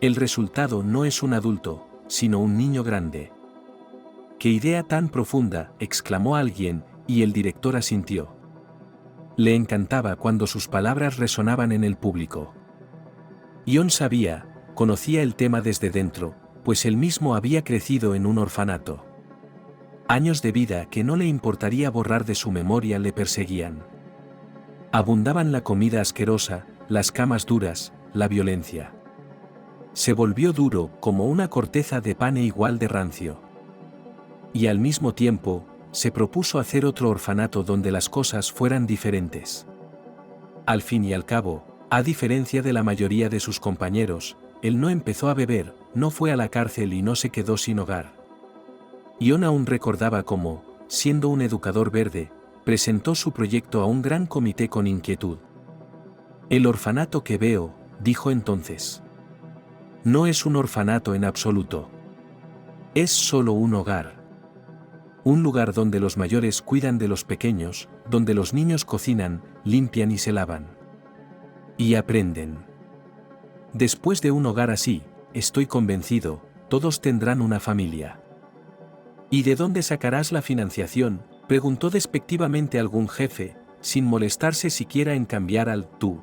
[SPEAKER 2] El resultado no es un adulto, sino un niño grande». «¡Qué idea tan profunda!», exclamó alguien, y el director asintió. Le encantaba cuando sus palabras resonaban en el público. John sabía, conocía el tema desde dentro, pues él mismo había crecido en un orfanato. Años de vida que no le importaría borrar de su memoria le perseguían. Abundaban la comida asquerosa, las camas duras, la violencia. Se volvió duro como una corteza de pan e igual de rancio. Y al mismo tiempo, se propuso hacer otro orfanato donde las cosas fueran diferentes. Al fin y al cabo, a diferencia de la mayoría de sus compañeros, él no empezó a beber, no fue a la cárcel y no se quedó sin hogar. John aún recordaba cómo, siendo un educador verde, presentó su proyecto a un gran comité con inquietud. «El orfanato que veo», dijo entonces, «no es un orfanato en absoluto. Es solo un hogar. Un lugar donde los mayores cuidan de los pequeños, donde los niños cocinan, limpian y se lavan. Y aprenden. Después de un hogar así, estoy convencido, todos tendrán una familia. ¿Y de dónde sacarás la financiación?, preguntó despectivamente algún jefe, sin molestarse siquiera en cambiar al tú.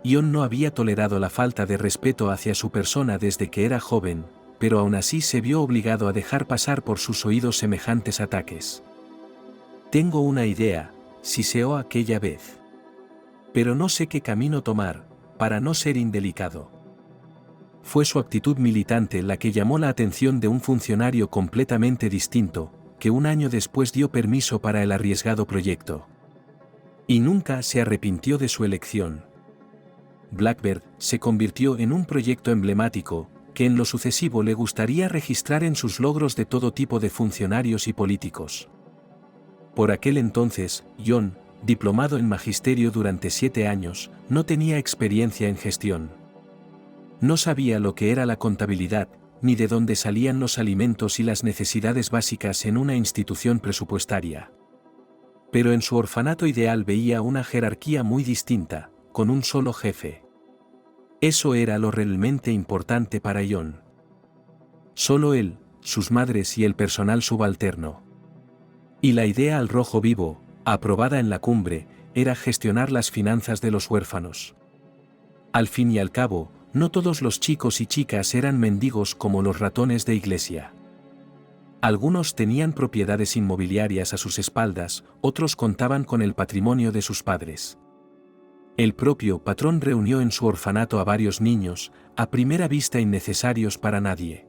[SPEAKER 2] Ion no había tolerado la falta de respeto hacia su persona desde que era joven, pero aún así se vio obligado a dejar pasar por sus oídos semejantes ataques. Tengo una idea, siseó aquella vez. Pero no sé qué camino tomar, para no ser indelicado. Fue su actitud militante la que llamó la atención de un funcionario completamente distinto, que un año después dio permiso para el arriesgado proyecto. Y nunca se arrepintió de su elección. Blackbird se convirtió en un proyecto emblemático, que en lo sucesivo le gustaría registrar en sus logros de todo tipo de funcionarios y políticos. Por aquel entonces, Ion, diplomado en magisterio durante 7 años, no tenía experiencia en gestión. No sabía lo que era la contabilidad, ni de dónde salían los alimentos y las necesidades básicas en una institución presupuestaria. Pero en su orfanato ideal veía una jerarquía muy distinta, con un solo jefe. Eso era lo realmente importante para Ion. Solo él, sus madres y el personal subalterno. Y la idea al rojo vivo, aprobada en la cumbre, era gestionar las finanzas de los huérfanos. Al fin y al cabo, no todos los chicos y chicas eran mendigos como los ratones de iglesia. Algunos tenían propiedades inmobiliarias a sus espaldas, otros contaban con el patrimonio de sus padres. El propio patrón reunió en su orfanato a varios niños, a primera vista innecesarios para nadie.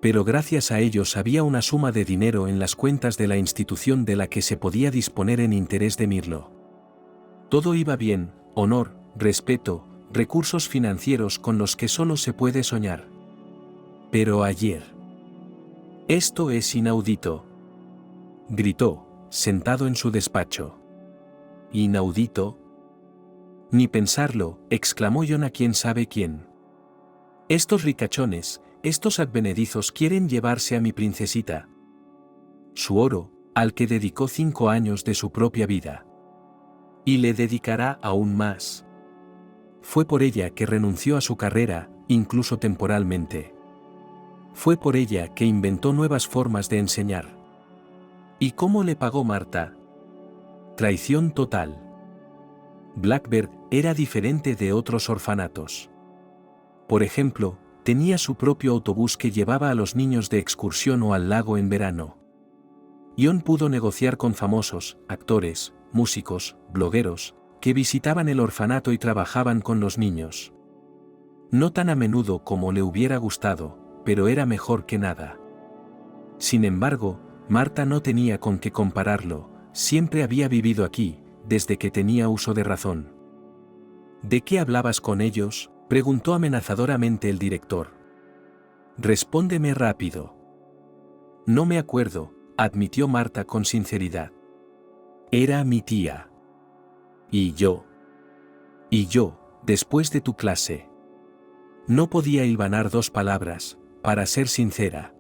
[SPEAKER 2] Pero gracias a ellos había una suma de dinero en las cuentas de la institución de la que se podía disponer en interés de mirlo. Todo iba bien, honor, respeto, recursos financieros con los que solo se puede soñar. Pero ayer. Esto es inaudito. Gritó, sentado en su despacho. ¿Inaudito? Ni pensarlo, exclamó Ion a quién sabe quién. Estos ricachones, estos advenedizos quieren llevarse a mi princesita. Su oro, al que dedicó 5 años de su propia vida. Y le dedicará aún más. Fue por ella que renunció a su carrera, incluso temporalmente. Fue por ella que inventó nuevas formas de enseñar. ¿Y cómo le pagó Marta? Traición total. Blackbird era diferente de otros orfanatos. Por ejemplo, tenía su propio autobús que llevaba a los niños de excursión o al lago en verano. Ion pudo negociar con famosos, actores, músicos, blogueros, que visitaban el orfanato y trabajaban con los niños. No tan a menudo como le hubiera gustado, pero era mejor que nada. Sin embargo, Marta no tenía con qué compararlo, siempre había vivido aquí, desde que tenía uso de razón. ¿De qué hablabas con ellos?, preguntó amenazadoramente el director. Respóndeme rápido. No me acuerdo, admitió Marta con sinceridad. Era mi tía. Y yo, después de tu clase. No podía hilvanar 2 palabras, para ser sincera.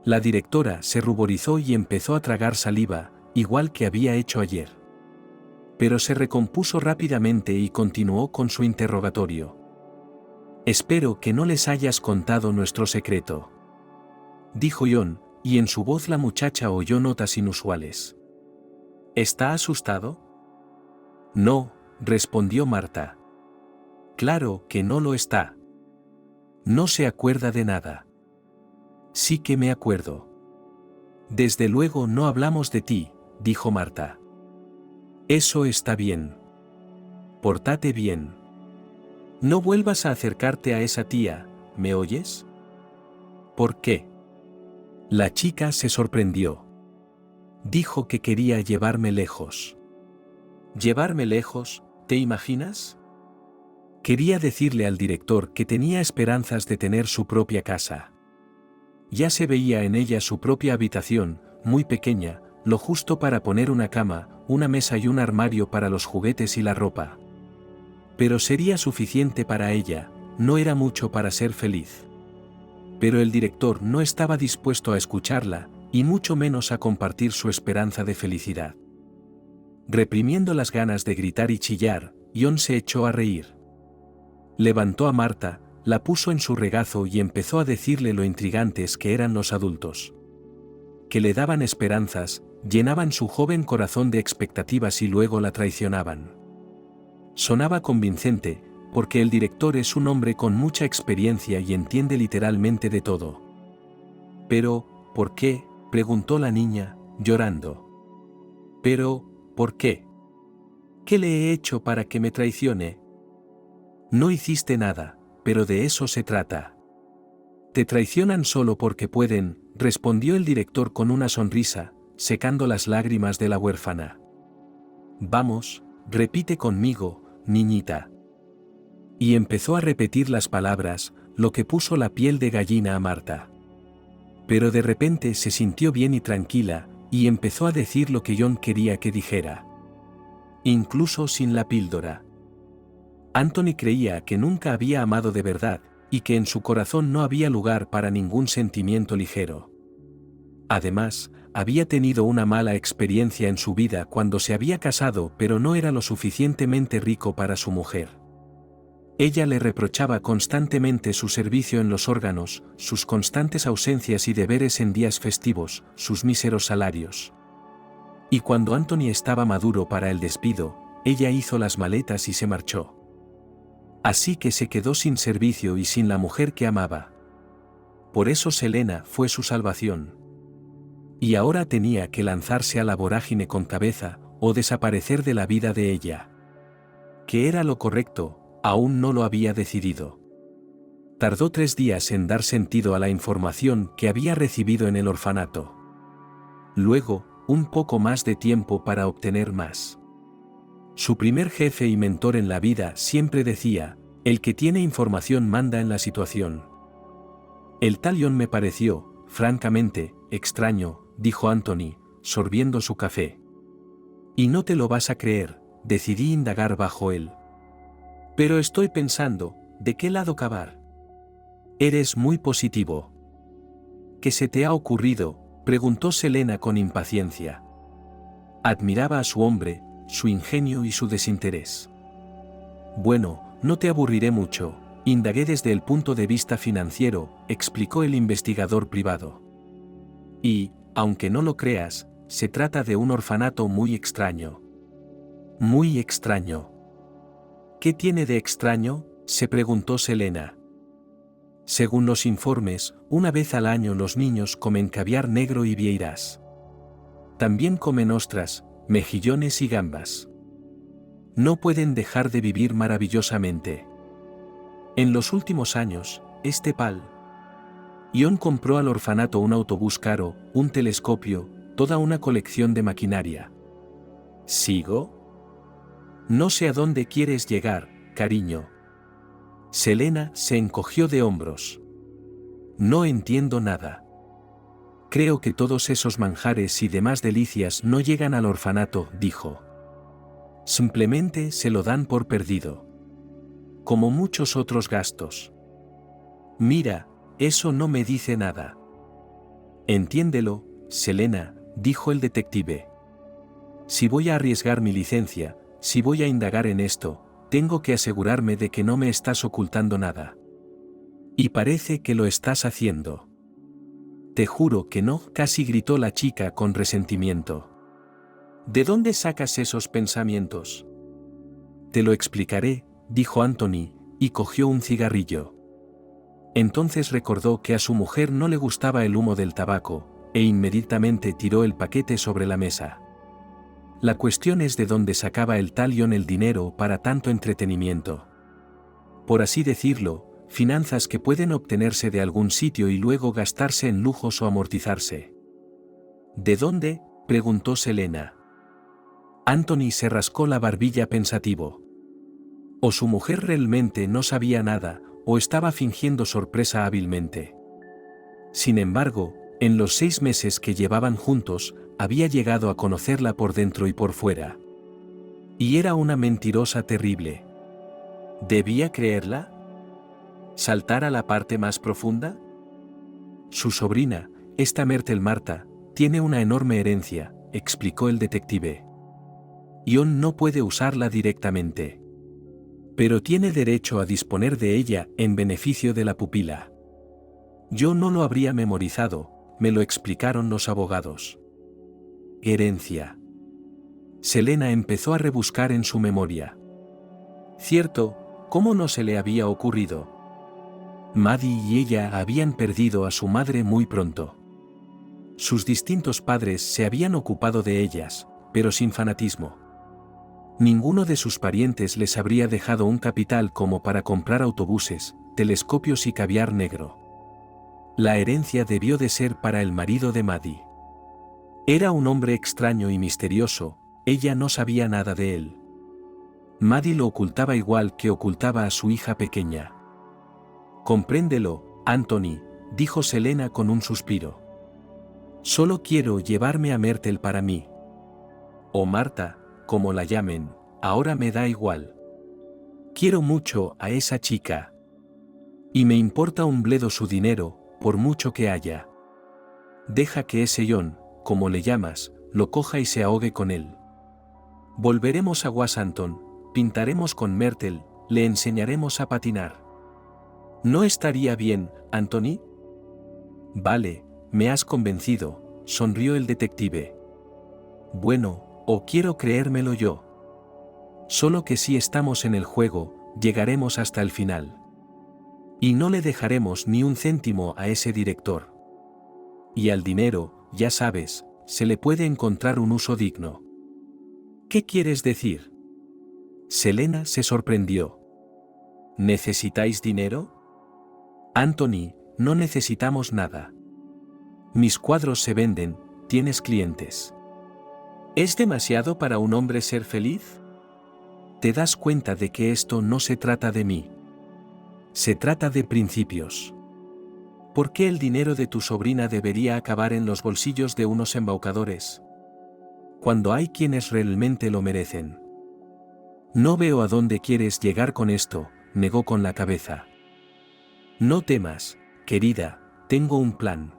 [SPEAKER 2] La directora se ruborizó y empezó a tragar saliva, igual que había hecho ayer. Pero se recompuso rápidamente y continuó con su interrogatorio. Espero que no les hayas contado nuestro secreto. Dijo Ion, y en su voz la muchacha oyó notas inusuales. ¿Está asustado? No, respondió Marta. Claro que no lo está. No se acuerda de nada. Sí que me acuerdo. Desde luego no hablamos de ti, dijo Marta. Eso está bien. Pórtate bien. No vuelvas a acercarte a esa tía, ¿me oyes? ¿Por qué? La chica se sorprendió. Dijo que quería llevarme lejos. ¿Llevarme lejos, te imaginas? Quería decirle al director que tenía esperanzas de tener su propia casa. Ya se veía en ella su propia habitación, muy pequeña, lo justo para poner una cama, una mesa y un armario para los juguetes y la ropa. Pero sería suficiente para ella, no era mucho para ser feliz. Pero el director no estaba dispuesto a escucharla, y mucho menos a compartir su esperanza de felicidad. Reprimiendo las ganas de gritar y chillar, Ion se echó a reír. Levantó a Marta, la puso en su regazo y empezó a decirle lo intrigantes que eran los adultos. Que le daban esperanzas, llenaban su joven corazón de expectativas y luego la traicionaban. Sonaba convincente, porque el director es un hombre con mucha experiencia y entiende literalmente de todo. «Pero, ¿por qué?», preguntó la niña, llorando. «¿Pero, por qué? ¿Qué le he hecho para que me traicione?». «No hiciste nada, pero de eso se trata». «Te traicionan solo porque pueden», respondió el director con una sonrisa, secando las lágrimas de la huérfana. «Vamos, repite conmigo, niñita». Y empezó a repetir las palabras, lo que puso la piel de gallina a Marta. Pero de repente se sintió bien y tranquila, y empezó a decir lo que Ion quería que dijera. Incluso sin la píldora. Anthony creía que nunca había amado de verdad, y que en su corazón no había lugar para ningún sentimiento ligero. Además, había tenido una mala experiencia en su vida cuando se había casado, pero no era lo suficientemente rico para su mujer. Ella le reprochaba constantemente su servicio en los órganos, sus constantes ausencias y deberes en días festivos, sus míseros salarios. Y cuando Anthony estaba maduro para el despido, ella hizo las maletas y se marchó. Así que se quedó sin servicio y sin la mujer que amaba. Por eso Selena fue su salvación. Y ahora tenía que lanzarse a la vorágine con cabeza, o desaparecer de la vida de ella. ¿Qué era lo correcto? Aún no lo había decidido. Tardó 3 días en dar sentido a la información que había recibido en el orfanato. Luego, un poco más de tiempo para obtener más. Su primer jefe y mentor en la vida siempre decía, el que tiene información manda en la situación. El tal Ion me pareció, francamente, extraño, dijo Anthony, sorbiendo su café. Y no te lo vas a creer, decidí indagar bajo él. Pero estoy pensando, ¿de qué lado cavar? Eres muy positivo. ¿Qué se te ha ocurrido?, preguntó Selena con impaciencia. Admiraba a su hombre, su ingenio y su desinterés. Bueno, no te aburriré mucho, indagué desde el punto de vista financiero, explicó el investigador privado. Y, aunque no lo creas, se trata de un orfanato muy extraño. Muy extraño. ¿Qué tiene de extraño?, se preguntó Selena. Según los informes, una vez al año los niños comen caviar negro y vieiras. También comen ostras, mejillones y gambas. No pueden dejar de vivir maravillosamente. En los últimos años, Ion compró al orfanato un autobús caro, un telescopio, toda una colección de maquinaria. ¿Sigo? No sé a dónde quieres llegar, cariño. Selena se encogió de hombros. No entiendo nada. Creo que todos esos manjares y demás delicias no llegan al orfanato, dijo. Simplemente se lo dan por perdido. Como muchos otros gastos. Mira, eso no me dice nada. Entiéndelo, Selena, dijo el detective. Si voy a arriesgar mi licencia, si voy a indagar en esto, tengo que asegurarme de que no me estás ocultando nada. Y parece que lo estás haciendo. Te juro que no, casi gritó la chica con resentimiento. ¿De dónde sacas esos pensamientos? Te lo explicaré, dijo Anthony, y cogió un cigarrillo. Entonces recordó que a su mujer no le gustaba el humo del tabaco, e inmediatamente tiró el paquete sobre la mesa. La cuestión es de dónde sacaba el tal Ion el dinero para tanto entretenimiento. Por así decirlo, finanzas que pueden obtenerse de algún sitio y luego gastarse en lujos o amortizarse. ¿De dónde?, preguntó Selena. Anthony se rascó la barbilla pensativo. O su mujer realmente no sabía nada, o estaba fingiendo sorpresa hábilmente. Sin embargo, en los 6 meses que llevaban juntos, había llegado a conocerla por dentro y por fuera. Y era una mentirosa terrible. ¿Debía creerla? ¿Saltar a la parte más profunda? Su sobrina, esta Myrtle Marta, tiene una enorme herencia, explicó el detective. Ion no puede usarla directamente. Pero tiene derecho a disponer de ella en beneficio de la pupila. Yo no lo habría memorizado, me lo explicaron los abogados. Herencia. Selena empezó a rebuscar en su memoria. Cierto, ¿cómo no se le había ocurrido? Maddie y ella habían perdido a su madre muy pronto. Sus distintos padres se habían ocupado de ellas, pero sin fanatismo. Ninguno de sus parientes les habría dejado un capital como para comprar autobuses, telescopios y caviar negro. La herencia debió de ser para el marido de Maddie. Era un hombre extraño y misterioso, ella no sabía nada de él. Maddie lo ocultaba igual que ocultaba a su hija pequeña. Compréndelo, Anthony, dijo Selena con un suspiro. Solo quiero llevarme a Myrtle para mí. O Marta, como la llamen, ahora me da igual. Quiero mucho a esa chica. Y me importa un bledo su dinero, por mucho que haya. Deja que ese John, como le llamas, lo coja y se ahogue con él. Volveremos a Washington, pintaremos con Myrtle, le enseñaremos a patinar. ¿No estaría bien, Anthony? Vale, me has convencido, sonrió el detective. Bueno, o quiero creérmelo yo. Solo que si estamos en el juego, llegaremos hasta el final. Y no le dejaremos ni un céntimo a ese director. Y al dinero, ya sabes, se le puede encontrar un uso digno. ¿Qué quieres decir? Selena se sorprendió. ¿Necesitáis dinero? Anthony, no necesitamos nada. Mis cuadros se venden, tienes clientes. ¿Es demasiado para un hombre ser feliz? ¿Te das cuenta de que esto no se trata de mí? Se trata de principios. ¿Por qué el dinero de tu sobrina debería acabar en los bolsillos de unos embaucadores? Cuando hay quienes realmente lo merecen. No veo a dónde quieres llegar con esto, negó con la cabeza. No temas, querida, tengo un plan.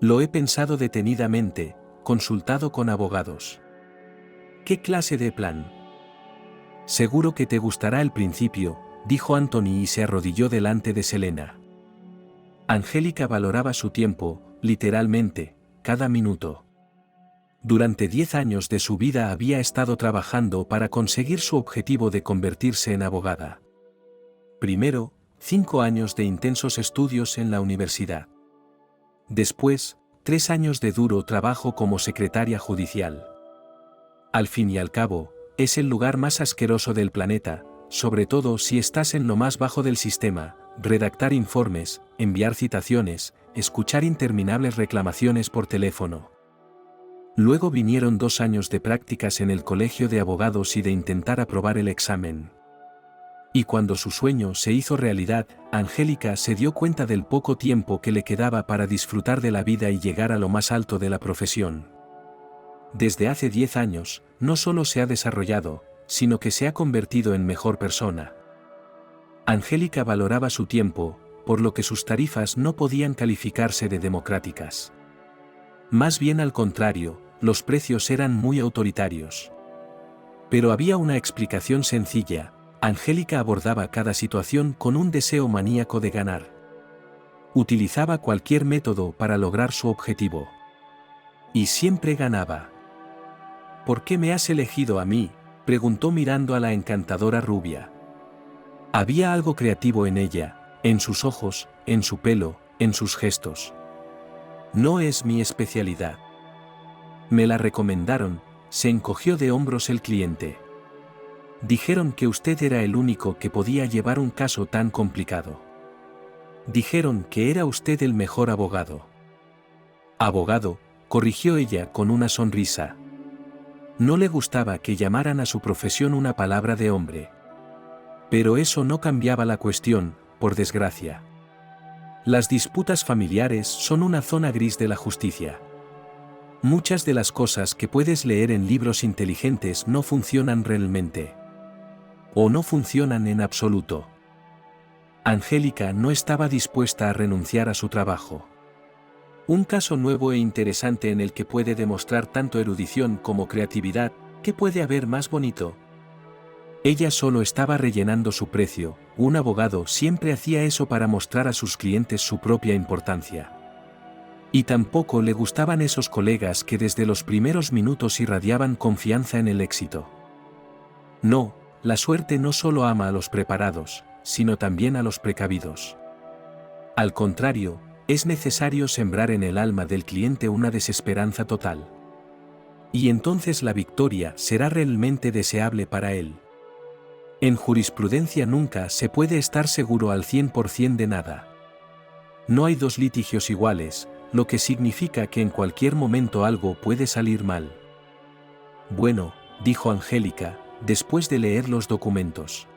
[SPEAKER 2] Lo he pensado detenidamente, consultado con abogados. ¿Qué clase de plan? Seguro que te gustará el principio, dijo Anthony y se arrodilló delante de Selena. Angélica valoraba su tiempo, literalmente, cada minuto. Durante 10 años de su vida había estado trabajando para conseguir su objetivo de convertirse en abogada. Primero, 5 años de intensos estudios en la universidad. Después, 3 años de duro trabajo como secretaria judicial. Al fin y al cabo, es el lugar más asqueroso del planeta, sobre todo si estás en lo más bajo del sistema, redactar informes, enviar citaciones, escuchar interminables reclamaciones por teléfono. Luego vinieron 2 años de prácticas en el colegio de abogados y de intentar aprobar el examen. Y cuando su sueño se hizo realidad, Angélica se dio cuenta del poco tiempo que le quedaba para disfrutar de la vida y llegar a lo más alto de la profesión. Desde hace 10 años, no solo se ha desarrollado, sino que se ha convertido en mejor persona. Angélica valoraba su tiempo, por lo que sus tarifas no podían calificarse de democráticas. Más bien al contrario, los precios eran muy autoritarios. Pero había una explicación sencilla. Angélica abordaba cada situación con un deseo maníaco de ganar. Utilizaba cualquier método para lograr su objetivo. Y siempre ganaba. ¿Por qué me has elegido a mí?, preguntó mirando a la encantadora rubia. Había algo creativo en ella, en sus ojos, en su pelo, en sus gestos. No es mi especialidad. Me la recomendaron, se encogió de hombros el cliente. Dijeron que usted era el único que podía llevar un caso tan complicado. Dijeron que era usted el mejor abogado. Abogado, corrigió ella con una sonrisa. No le gustaba que llamaran a su profesión una palabra de hombre. Pero eso no cambiaba la cuestión, por desgracia. Las disputas familiares son una zona gris de la justicia. Muchas de las cosas que puedes leer en libros inteligentes no funcionan realmente. O no funcionan en absoluto. Angélica no estaba dispuesta a renunciar a su trabajo. Un caso nuevo e interesante en el que puede demostrar tanto erudición como creatividad, ¿Qué puede haber más bonito? Ella solo estaba rellenando su precio, un abogado siempre hacía eso para mostrar a sus clientes su propia importancia. Y tampoco le gustaban esos colegas que desde los primeros minutos irradiaban confianza en el éxito. No, la suerte no solo ama a los preparados, sino también a los precavidos. Al contrario, es necesario sembrar en el alma del cliente una desesperanza total. Y entonces la victoria será realmente deseable para él. En jurisprudencia nunca se puede estar seguro al 100% de nada. No hay dos litigios iguales, lo que significa que en cualquier momento algo puede salir mal. Bueno, dijo Angélica, después de leer los documentos.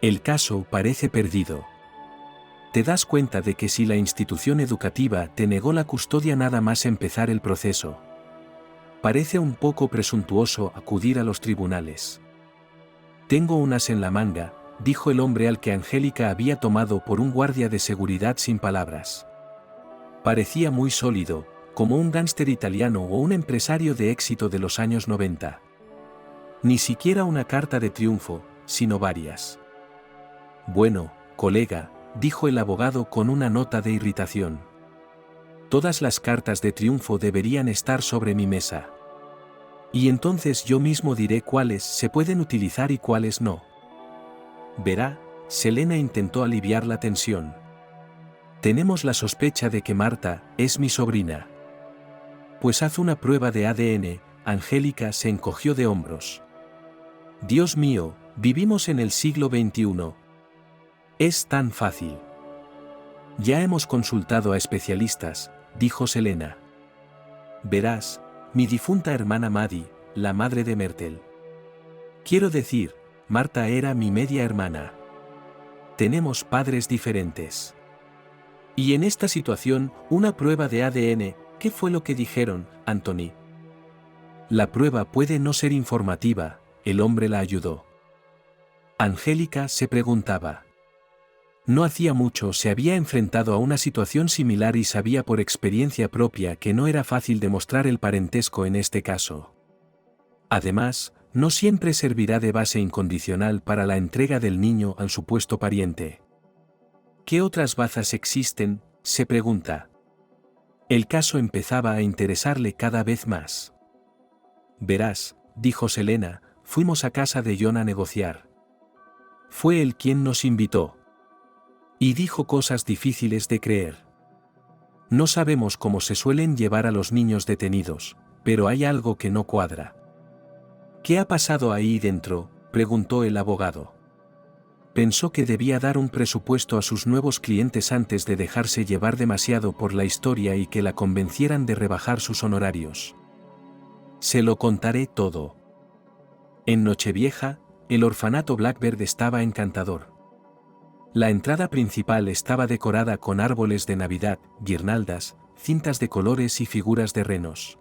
[SPEAKER 2] El caso parece perdido. Te das cuenta de que si la institución educativa te negó la custodia nada más empezar el proceso. Parece un poco presuntuoso acudir a los tribunales. Tengo unas en la manga, dijo el hombre al que Angélica había tomado por un guardia de seguridad sin palabras. Parecía muy sólido, como un gánster italiano o un empresario de éxito de los años 90. Ni siquiera una carta de triunfo, sino varias. Bueno, colega, dijo el abogado con una nota de irritación. Todas las cartas de triunfo deberían estar sobre mi mesa. Y entonces yo mismo diré cuáles se pueden utilizar y cuáles no. Verá, Selena intentó aliviar la tensión. Tenemos la sospecha de que Marta es mi sobrina. Pues haz una prueba de ADN, Angélica se encogió de hombros. Dios mío, vivimos en el siglo XXI. Es tan fácil. Ya hemos consultado a especialistas, dijo Selena. Verás, mi difunta hermana Maddie, la madre de Myrtle. Quiero decir, Marta era mi media hermana. Tenemos padres diferentes. Y en esta situación, una prueba de ADN, ¿qué fue lo que dijeron, Anthony? La prueba puede no ser informativa, el hombre la ayudó. Angélica se preguntaba. No hacía mucho se había enfrentado a una situación similar y sabía por experiencia propia que no era fácil demostrar el parentesco en este caso. Además, no siempre servirá de base incondicional para la entrega del niño al supuesto pariente. ¿Qué otras bazas existen?, se pregunta. El caso empezaba a interesarle cada vez más. Verás, dijo Selena, fuimos a casa de John a negociar. Fue él quien nos invitó. Y dijo cosas difíciles de creer. No sabemos cómo se suelen llevar a los niños detenidos, pero hay algo que no cuadra. ¿Qué ha pasado ahí dentro?, preguntó el abogado. Pensó que debía dar un presupuesto a sus nuevos clientes antes de dejarse llevar demasiado por la historia y que la convencieran de rebajar sus honorarios. Se lo contaré todo. En Nochevieja, el orfanato Blackbird estaba encantador. La entrada principal estaba decorada con árboles de Navidad, guirnaldas, cintas de colores y figuras de renos.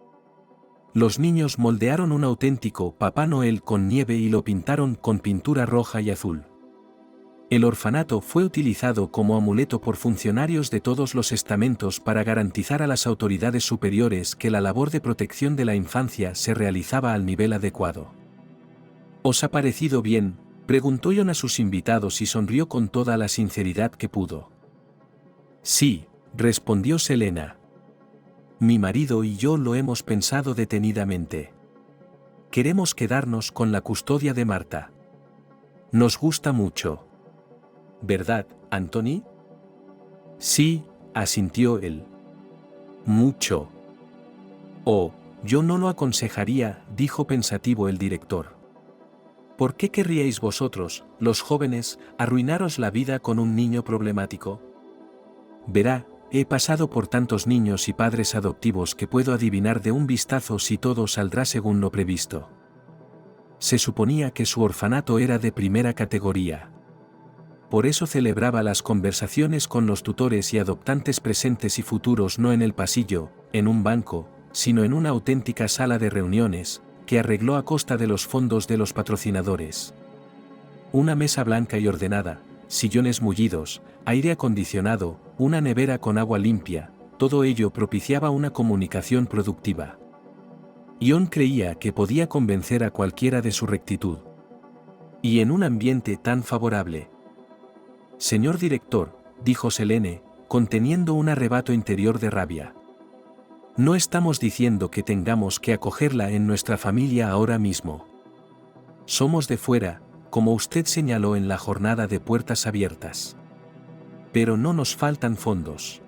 [SPEAKER 2] Los niños moldearon un auténtico Papá Noel con nieve y lo pintaron con pintura roja y azul. El orfanato fue utilizado como amuleto por funcionarios de todos los estamentos para garantizar a las autoridades superiores que la labor de protección de la infancia se realizaba al nivel adecuado. ¿Os ha parecido bien?, preguntó John a sus invitados y sonrió con toda la sinceridad que pudo. Sí, respondió Selena. Mi marido y yo lo hemos pensado detenidamente. Queremos quedarnos con la custodia de Marta. Nos gusta mucho. ¿Verdad, Anthony? Sí, asintió él. Mucho. Oh, yo no lo aconsejaría, dijo pensativo el director. ¿Por qué querríais vosotros, los jóvenes, arruinaros la vida con un niño problemático? Verá, he pasado por tantos niños y padres adoptivos que puedo adivinar de un vistazo si todo saldrá según lo previsto. Se suponía que su orfanato era de primera categoría. Por eso celebraba las conversaciones con los tutores y adoptantes presentes y futuros no en el pasillo, en un banco, sino en una auténtica sala de reuniones, que arregló a costa de los fondos de los patrocinadores. Una mesa blanca y ordenada, sillones mullidos, aire acondicionado, una nevera con agua limpia, todo ello propiciaba una comunicación productiva. Ion creía que podía convencer a cualquiera de su rectitud. Y en un ambiente tan favorable. Señor director, dijo Selene, conteniendo un arrebato interior de rabia. No estamos diciendo que tengamos que acogerla en nuestra familia ahora mismo. Somos de fuera, como usted señaló en la jornada de puertas abiertas. Pero no nos faltan fondos.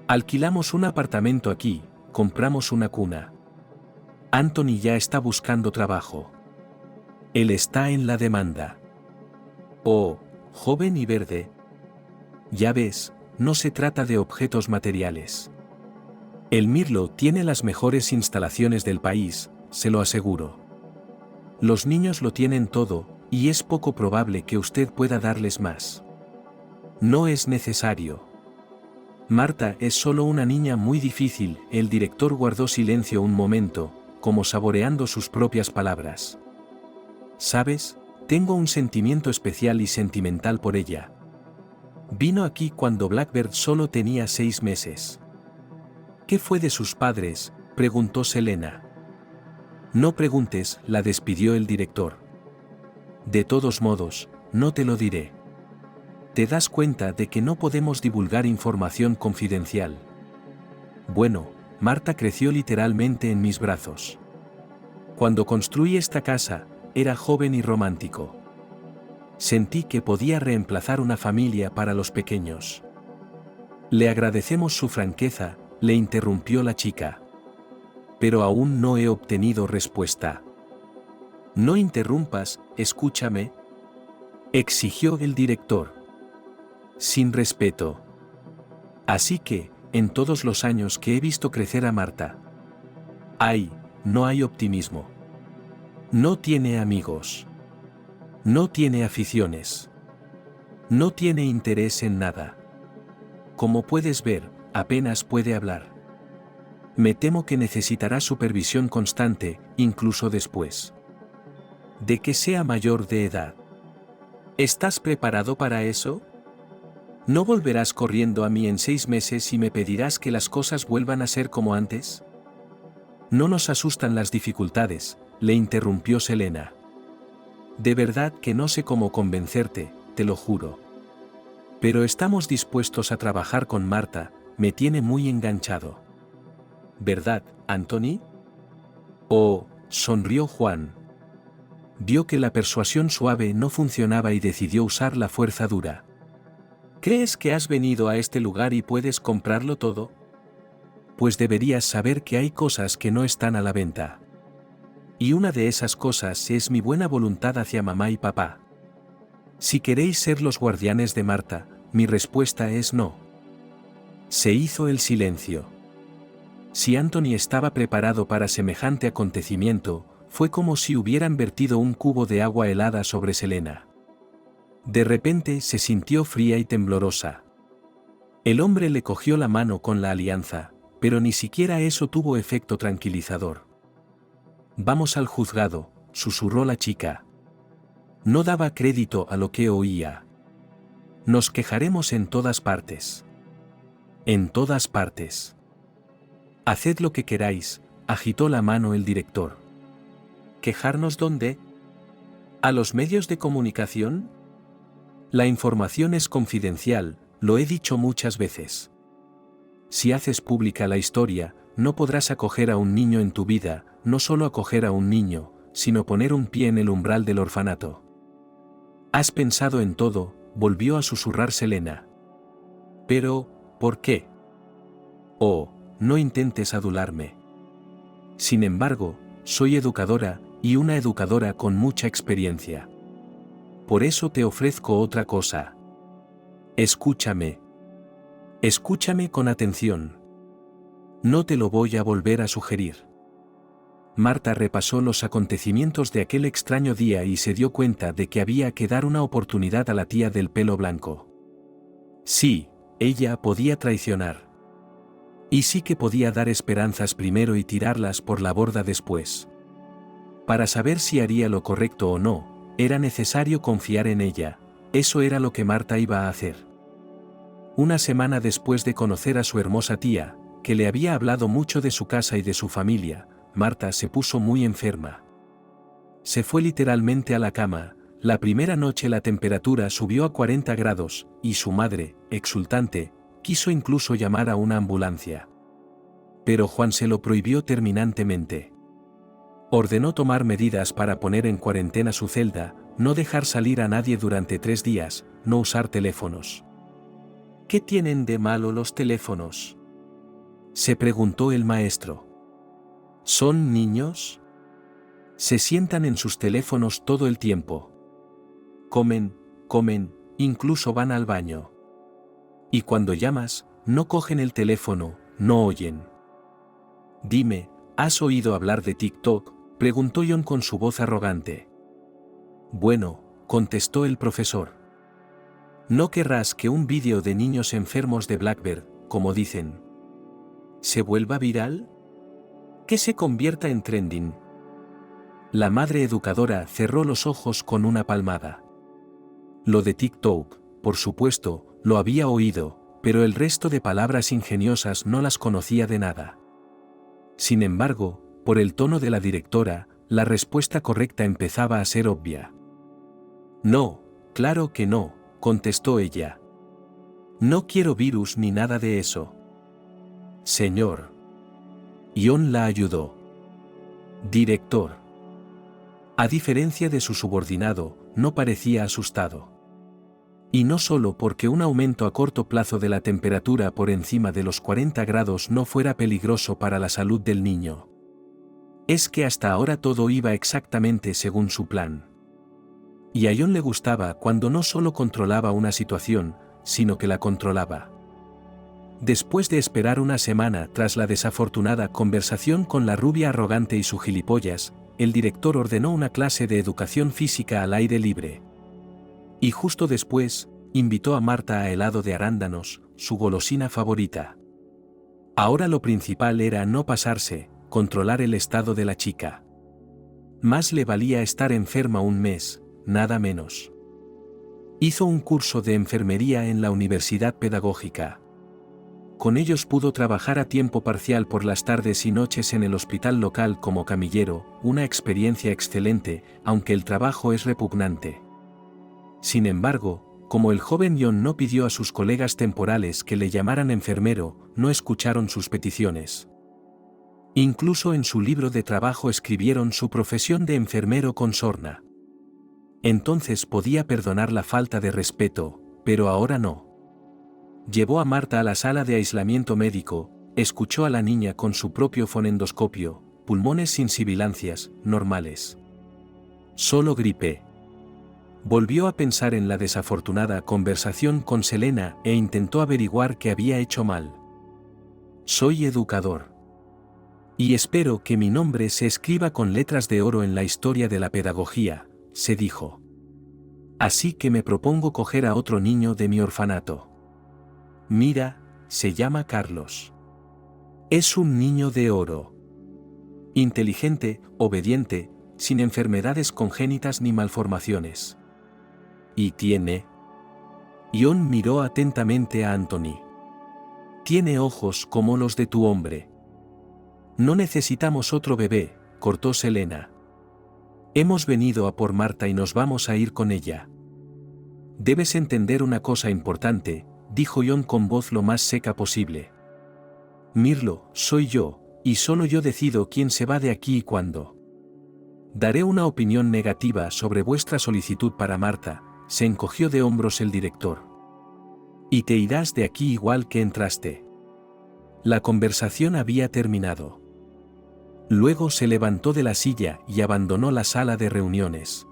[SPEAKER 2] Alquilamos un apartamento aquí, compramos una cuna. Anthony ya está buscando trabajo. Él está en la demanda. Oh, joven y verde. Ya ves, no se trata de objetos materiales. El Mirlo tiene las mejores instalaciones del país, se lo aseguro. Los niños lo tienen todo, y es poco probable que usted pueda darles más. No es necesario. Marta es solo una niña muy difícil. El director guardó silencio un momento, como saboreando sus propias palabras. ¿Sabes? Tengo un sentimiento especial y sentimental por ella. Vino aquí cuando Blackbird solo tenía 6 meses. ¿Qué fue de sus padres?, preguntó Selena. No preguntes, la despidió el director. De todos modos, no te lo diré. ¿Te das cuenta de que no podemos divulgar información confidencial? Bueno, Marta creció literalmente en mis brazos. Cuando construí esta casa, era joven y romántico. Sentí que podía reemplazar una familia para los pequeños. Le agradecemos su franqueza, le interrumpió la chica. Pero aún no he obtenido respuesta. No interrumpas, escúchame, exigió el director. Sin respeto. Así que, en todos los años que he visto crecer a Marta, no hay optimismo. No tiene amigos. No tiene aficiones. No tiene interés en nada. Como puedes ver, apenas puede hablar. Me temo que necesitará supervisión constante, incluso después de que sea mayor de edad. ¿Estás preparado para eso? ¿No volverás corriendo a mí en 6 meses y me pedirás que las cosas vuelvan a ser como antes? No nos asustan las dificultades, le interrumpió Selena. De verdad que no sé cómo convencerte, te lo juro. Pero estamos dispuestos a trabajar con Marta, me tiene muy enganchado. ¿Verdad, Anthony? Oh, sonrió Juan. Vio que la persuasión suave no funcionaba y decidió usar la fuerza dura. ¿Crees que has venido a este lugar y puedes comprarlo todo? Pues deberías saber que hay cosas que no están a la venta. Y una de esas cosas es mi buena voluntad hacia mamá y papá. Si queréis ser los guardianes de Marta, mi respuesta es no. Se hizo el silencio. Si Anthony estaba preparado para semejante acontecimiento, fue como si hubieran vertido un cubo de agua helada sobre Selena. De repente se sintió fría y temblorosa. El hombre le cogió la mano con la alianza, pero ni siquiera eso tuvo efecto tranquilizador. Vamos al juzgado, susurró la chica. No daba crédito a lo que oía. Nos quejaremos en todas partes. En todas partes. Haced lo que queráis, agitó la mano el director. ¿Quejarnos dónde? ¿A los medios de comunicación? La información es confidencial, lo he dicho muchas veces. Si haces pública la historia, no podrás acoger a un niño en tu vida, no solo acoger a un niño, sino poner un pie en el umbral del orfanato. ¿Has pensado en todo?, volvió a susurrar Selena. Pero, ¿por qué? Oh, no intentes adularme. Sin embargo, soy educadora, y una educadora con mucha experiencia. Por eso te ofrezco otra cosa. Escúchame. Escúchame con atención. No te lo voy a volver a sugerir. Marta repasó los acontecimientos de aquel extraño día y se dio cuenta de que había que dar una oportunidad a la tía del pelo blanco. Sí, ella podía traicionar. Y sí que podía dar esperanzas primero y tirarlas por la borda después. Para saber si haría lo correcto o no, era necesario confiar en ella, eso era lo que Marta iba a hacer. Una semana después de conocer a su hermosa tía, que le había hablado mucho de su casa y de su familia, Marta se puso muy enferma. Se fue literalmente a la cama. La primera noche la temperatura subió a 40 grados, y su madre, exultante, quiso incluso llamar a una ambulancia. Pero Juan se lo prohibió terminantemente. Ordenó tomar medidas para poner en cuarentena su celda, no dejar salir a nadie durante 3 días, no usar teléfonos. ¿Qué tienen de malo los teléfonos?, se preguntó el maestro. ¿Son niños? Se sientan en sus teléfonos todo el tiempo. Comen, incluso van al baño. Y cuando llamas, no cogen el teléfono, no oyen. Dime, ¿has oído hablar de TikTok?, preguntó John con su voz arrogante. Bueno, contestó el profesor. ¿No querrás que un vídeo de niños enfermos de Blackbird, como dicen, se vuelva viral? ¿Que se convierta en trending? La madre educadora cerró los ojos con una palmada. Lo de TikTok, por supuesto, lo había oído, pero el resto de palabras ingeniosas no las conocía de nada. Sin embargo, por el tono de la directora, la respuesta correcta empezaba a ser obvia. No, claro que no, contestó ella. No quiero virus ni nada de eso. Señor. John la ayudó. Director. A diferencia de su subordinado, no parecía asustado. Y no solo porque un aumento a corto plazo de la temperatura por encima de los 40 grados no fuera peligroso para la salud del niño. Es que hasta ahora todo iba exactamente según su plan. Y a John le gustaba cuando no solo controlaba una situación, sino que la controlaba. Después de esperar una semana tras la desafortunada conversación con la rubia arrogante y su gilipollas, el director ordenó una clase de educación física al aire libre. Y justo después, invitó a Marta a helado de arándanos, su golosina favorita. Ahora lo principal era no pasarse, controlar el estado de la chica. Más le valía estar enferma un mes, nada menos. Hizo un curso de enfermería en la Universidad Pedagógica. Con ellos pudo trabajar a tiempo parcial por las tardes y noches en el hospital local como camillero, una experiencia excelente, aunque el trabajo es repugnante. Sin embargo, como el joven John no pidió a sus colegas temporales que le llamaran enfermero, no escucharon sus peticiones. Incluso en su libro de trabajo escribieron su profesión de enfermero con sorna. Entonces podía perdonar la falta de respeto, pero ahora no. Llevó a Marta a la sala de aislamiento médico, escuchó a la niña con su propio fonendoscopio, pulmones sin sibilancias, normales. Solo gripe. Volvió a pensar en la desafortunada conversación con Selena e intentó averiguar qué había hecho mal. Soy educador. Y espero que mi nombre se escriba con letras de oro en la historia de la pedagogía, se dijo. Así que me propongo coger a otro niño de mi orfanato. Mira, se llama Carlos. Es un niño de oro. Inteligente, obediente, sin enfermedades congénitas ni malformaciones. ¿Y tiene? John miró atentamente a Anthony. Tiene ojos como los de tu hombre. No necesitamos otro bebé, cortó Selena. Hemos venido a por Marta y nos vamos a ir con ella. Debes entender una cosa importante, dijo John con voz lo más seca posible. Mirlo, soy yo, y solo yo decido quién se va de aquí y cuándo. Daré una opinión negativa sobre vuestra solicitud para Marta, se encogió de hombros el director. Y te irás de aquí igual que entraste. La conversación había terminado. Luego se levantó de la silla y abandonó la sala de reuniones.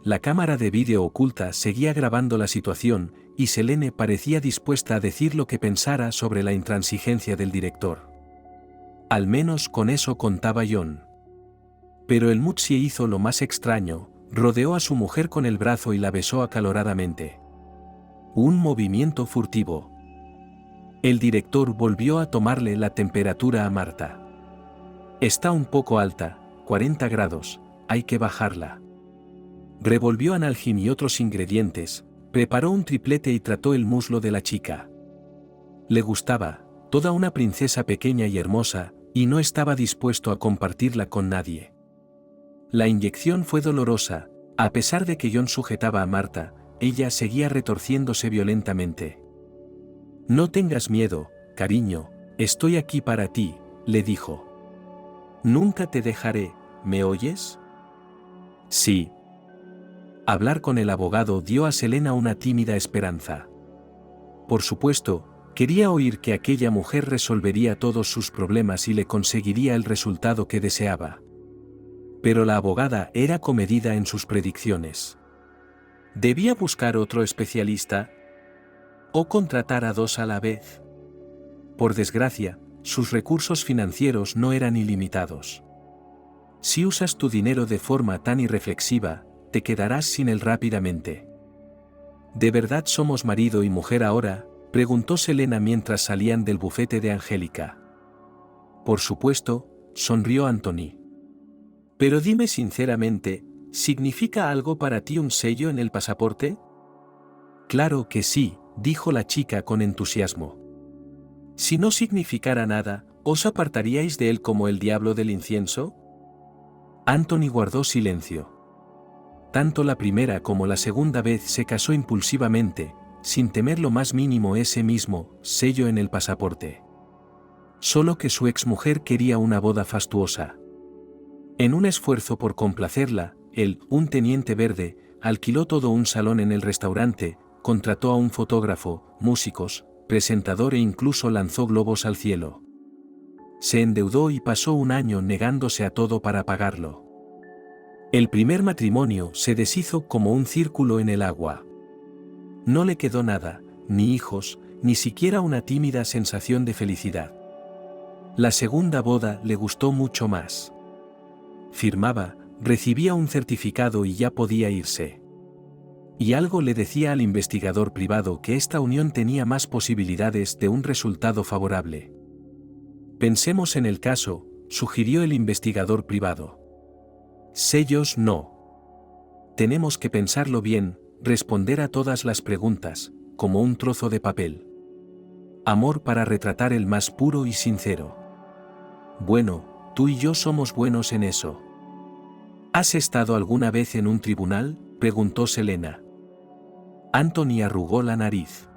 [SPEAKER 2] La cámara de vídeo oculta seguía grabando la situación, y Selene parecía dispuesta a decir lo que pensara sobre la intransigencia del director. Al menos con eso contaba John. Pero el Mutsi hizo lo más extraño, rodeó a su mujer con el brazo y la besó acaloradamente. Un movimiento furtivo. El director volvió a tomarle la temperatura a Marta. Está un poco alta, 40 grados, hay que bajarla. Revolvió analgin y otros ingredientes, preparó un triplete y trató el muslo de la chica. Le gustaba, toda una princesa pequeña y hermosa, y no estaba dispuesto a compartirla con nadie. La inyección fue dolorosa, a pesar de que John sujetaba a Marta, ella seguía retorciéndose violentamente. No tengas miedo, cariño, estoy aquí para ti, le dijo. Nunca te dejaré, ¿me oyes? Sí. Hablar con el abogado dio a Selena una tímida esperanza. Por supuesto, quería oír que aquella mujer resolvería todos sus problemas y le conseguiría el resultado que deseaba. Pero la abogada era comedida en sus predicciones. ¿Debía buscar otro especialista? ¿O contratar a dos a la vez? Por desgracia, sus recursos financieros no eran ilimitados. Si usas tu dinero de forma tan irreflexiva, te quedarás sin él rápidamente. ¿De verdad somos marido y mujer ahora?, preguntó Selena mientras salían del bufete de Angélica. Por supuesto, sonrió Anthony. Pero dime sinceramente, ¿significa algo para ti un sello en el pasaporte? Claro que sí, dijo la chica con entusiasmo. Si no significara nada, ¿os apartaríais de él como el diablo del incienso? Anthony guardó silencio. Tanto la primera como la segunda vez se casó impulsivamente, sin temer lo más mínimo ese mismo sello en el pasaporte. Solo que su exmujer quería una boda fastuosa. En un esfuerzo por complacerla, un teniente verde, alquiló todo un salón en el restaurante, contrató a un fotógrafo, músicos, presentador e incluso lanzó globos al cielo. Se endeudó y pasó un año negándose a todo para pagarlo. El primer matrimonio se deshizo como un círculo en el agua. No le quedó nada, ni hijos, ni siquiera una tímida sensación de felicidad. La segunda boda le gustó mucho más. Firmaba, recibía un certificado y ya podía irse. Y algo le decía al investigador privado que esta unión tenía más posibilidades de un resultado favorable. Pensemos en el caso, sugirió el investigador privado. Sellos no. Tenemos que pensarlo bien, responder a todas las preguntas, como un trozo de papel. Amor para retratar el más puro y sincero. Bueno, tú y yo somos buenos en eso. ¿Has estado alguna vez en un tribunal?, preguntó Selena. Anthony arrugó la nariz.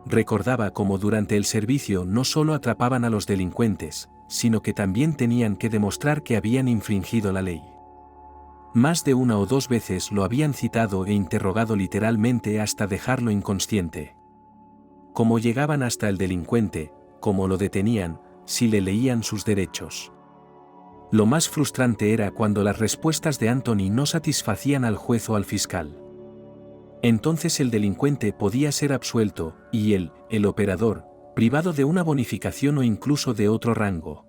[SPEAKER 2] Recordaba cómo durante el servicio no solo atrapaban a los delincuentes, sino que también tenían que demostrar que habían infringido la ley. Más de una o dos veces lo habían citado e interrogado literalmente hasta dejarlo inconsciente. Cómo llegaban hasta el delincuente, cómo lo detenían, si le leían sus derechos. Lo más frustrante era cuando las respuestas de Anthony no satisfacían al juez o al fiscal. Entonces el delincuente podía ser absuelto, y el operador, privado de una bonificación o incluso de otro rango.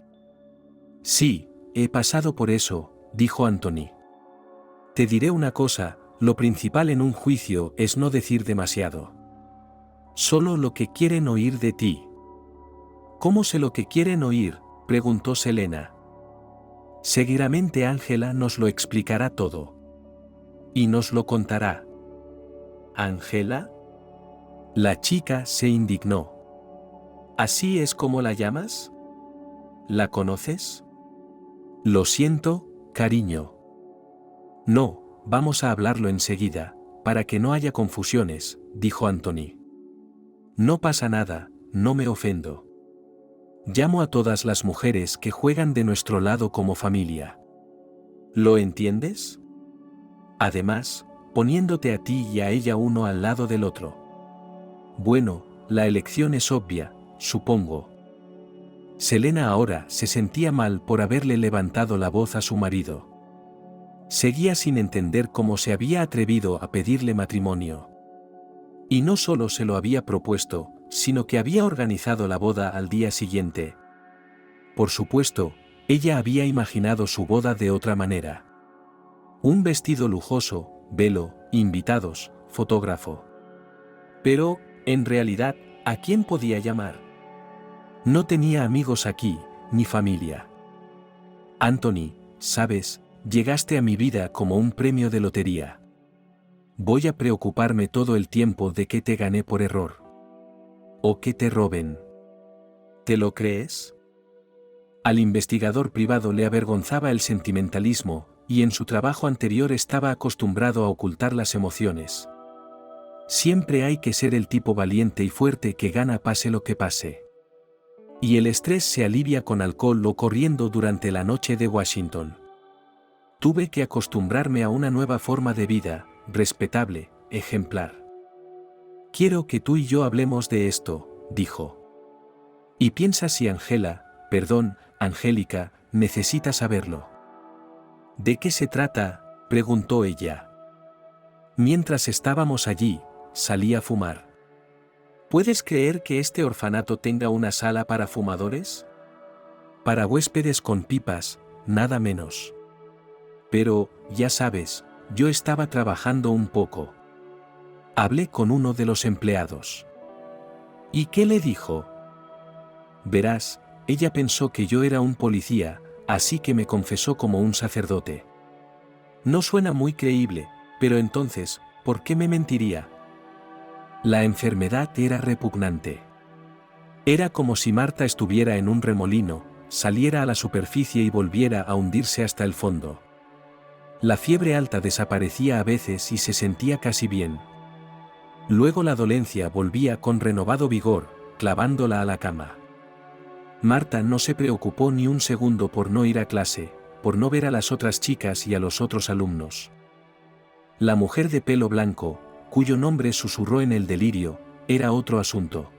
[SPEAKER 2] Sí, he pasado por eso, dijo Anthony. Te diré una cosa, lo principal en un juicio es no decir demasiado. Solo lo que quieren oír de ti. ¿Cómo sé lo que quieren oír?, preguntó Selena. Seguramente Ángela nos lo explicará todo. Y nos lo contará. ¿Ángela? La chica se indignó. ¿Así es como la llamas? ¿La conoces? Lo siento, cariño. No, vamos a hablarlo enseguida, para que no haya confusiones, dijo Anthony. No pasa nada, no me ofendo. Llamo a todas las mujeres que juegan de nuestro lado como familia. ¿Lo entiendes? Además, poniéndote a ti y a ella uno al lado del otro. Bueno, la elección es obvia, supongo. Selena ahora se sentía mal por haberle levantado la voz a su marido. Seguía sin entender cómo se había atrevido a pedirle matrimonio. Y no solo se lo había propuesto, sino que había organizado la boda al día siguiente. Por supuesto, ella había imaginado su boda de otra manera. Un vestido lujoso, velo, invitados, fotógrafo. Pero, en realidad, ¿a quién podía llamar? No tenía amigos aquí, ni familia. Anthony, sabes, llegaste a mi vida como un premio de lotería. Voy a preocuparme todo el tiempo de que te gané por error. O que te roben. ¿Te lo crees? Al investigador privado le avergonzaba el sentimentalismo, y en su trabajo anterior estaba acostumbrado a ocultar las emociones. Siempre hay que ser el tipo valiente y fuerte que gana pase lo que pase. Y el estrés se alivia con alcohol o corriendo durante la noche de Washington. Tuve que acostumbrarme a una nueva forma de vida, respetable, ejemplar. Quiero que tú y yo hablemos de esto, dijo. Y piensa si Angélica, necesita saberlo. ¿De qué se trata?, preguntó ella. Mientras estábamos allí, salí a fumar. ¿Puedes creer que este orfanato tenga una sala para fumadores? Para huéspedes con pipas, nada menos. Pero, ya sabes, yo estaba trabajando un poco. Hablé con uno de los empleados. ¿Y qué le dijo? Verás, ella pensó que yo era un policía, así que me confesó como un sacerdote. No suena muy creíble, pero entonces, ¿por qué me mentiría? La enfermedad era repugnante. Era como si Marta estuviera en un remolino, saliera a la superficie y volviera a hundirse hasta el fondo. La fiebre alta desaparecía a veces y se sentía casi bien. Luego la dolencia volvía con renovado vigor, clavándola a la cama. Marta no se preocupó ni un segundo por no ir a clase, por no ver a las otras chicas y a los otros alumnos. La mujer de pelo blanco, cuyo nombre susurró en el delirio, era otro asunto.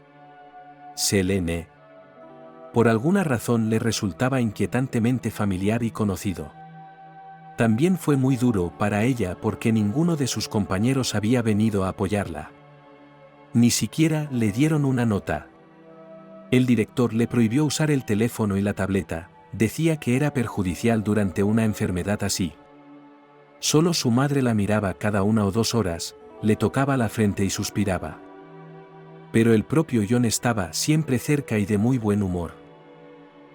[SPEAKER 2] Selene. Por alguna razón le resultaba inquietantemente familiar y conocido. También fue muy duro para ella porque ninguno de sus compañeros había venido a apoyarla. Ni siquiera le dieron una nota. El director le prohibió usar el teléfono y la tableta, decía que era perjudicial durante una enfermedad así. Solo su madre la miraba cada 1 o 2 horas, le tocaba la frente y suspiraba. Pero el propio John estaba siempre cerca y de muy buen humor.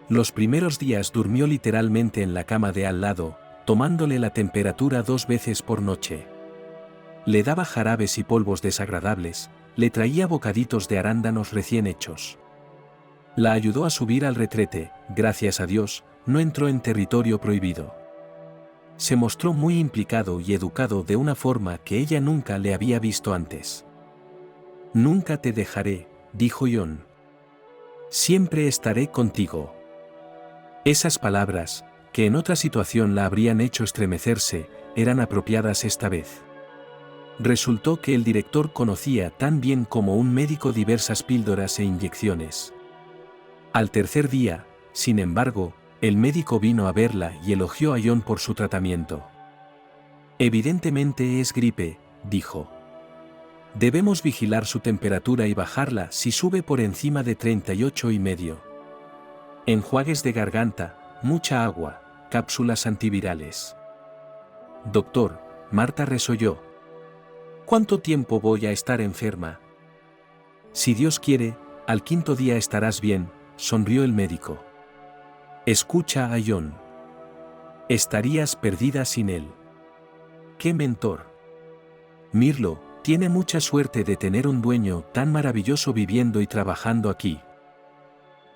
[SPEAKER 2] Los primeros días durmió literalmente en la cama de al lado, tomándole la temperatura 2 veces por noche. Le daba jarabes y polvos desagradables, le traía bocaditos de arándanos recién hechos. La ayudó a subir al retrete, gracias a Dios, no entró en territorio prohibido. Se mostró muy implicado y educado de una forma que ella nunca le había visto antes. Nunca te dejaré, dijo John. Siempre estaré contigo. Esas palabras, que en otra situación la habrían hecho estremecerse, eran apropiadas esta vez. Resultó que el director conocía tan bien como un médico diversas píldoras e inyecciones. Al tercer día, sin embargo, el médico vino a verla y elogió a John por su tratamiento. Evidentemente es gripe, dijo. Debemos vigilar su temperatura y bajarla si sube por encima de 38,5. Enjuagues de garganta, mucha agua, cápsulas antivirales. Doctor, Marta resolló. ¿Cuánto tiempo voy a estar enferma? Si Dios quiere, al 5.º día estarás bien, sonrió el médico. Escucha a John. Estarías perdida sin él. ¡Qué mentor! Mirlo, tiene mucha suerte de tener un dueño tan maravilloso viviendo y trabajando aquí.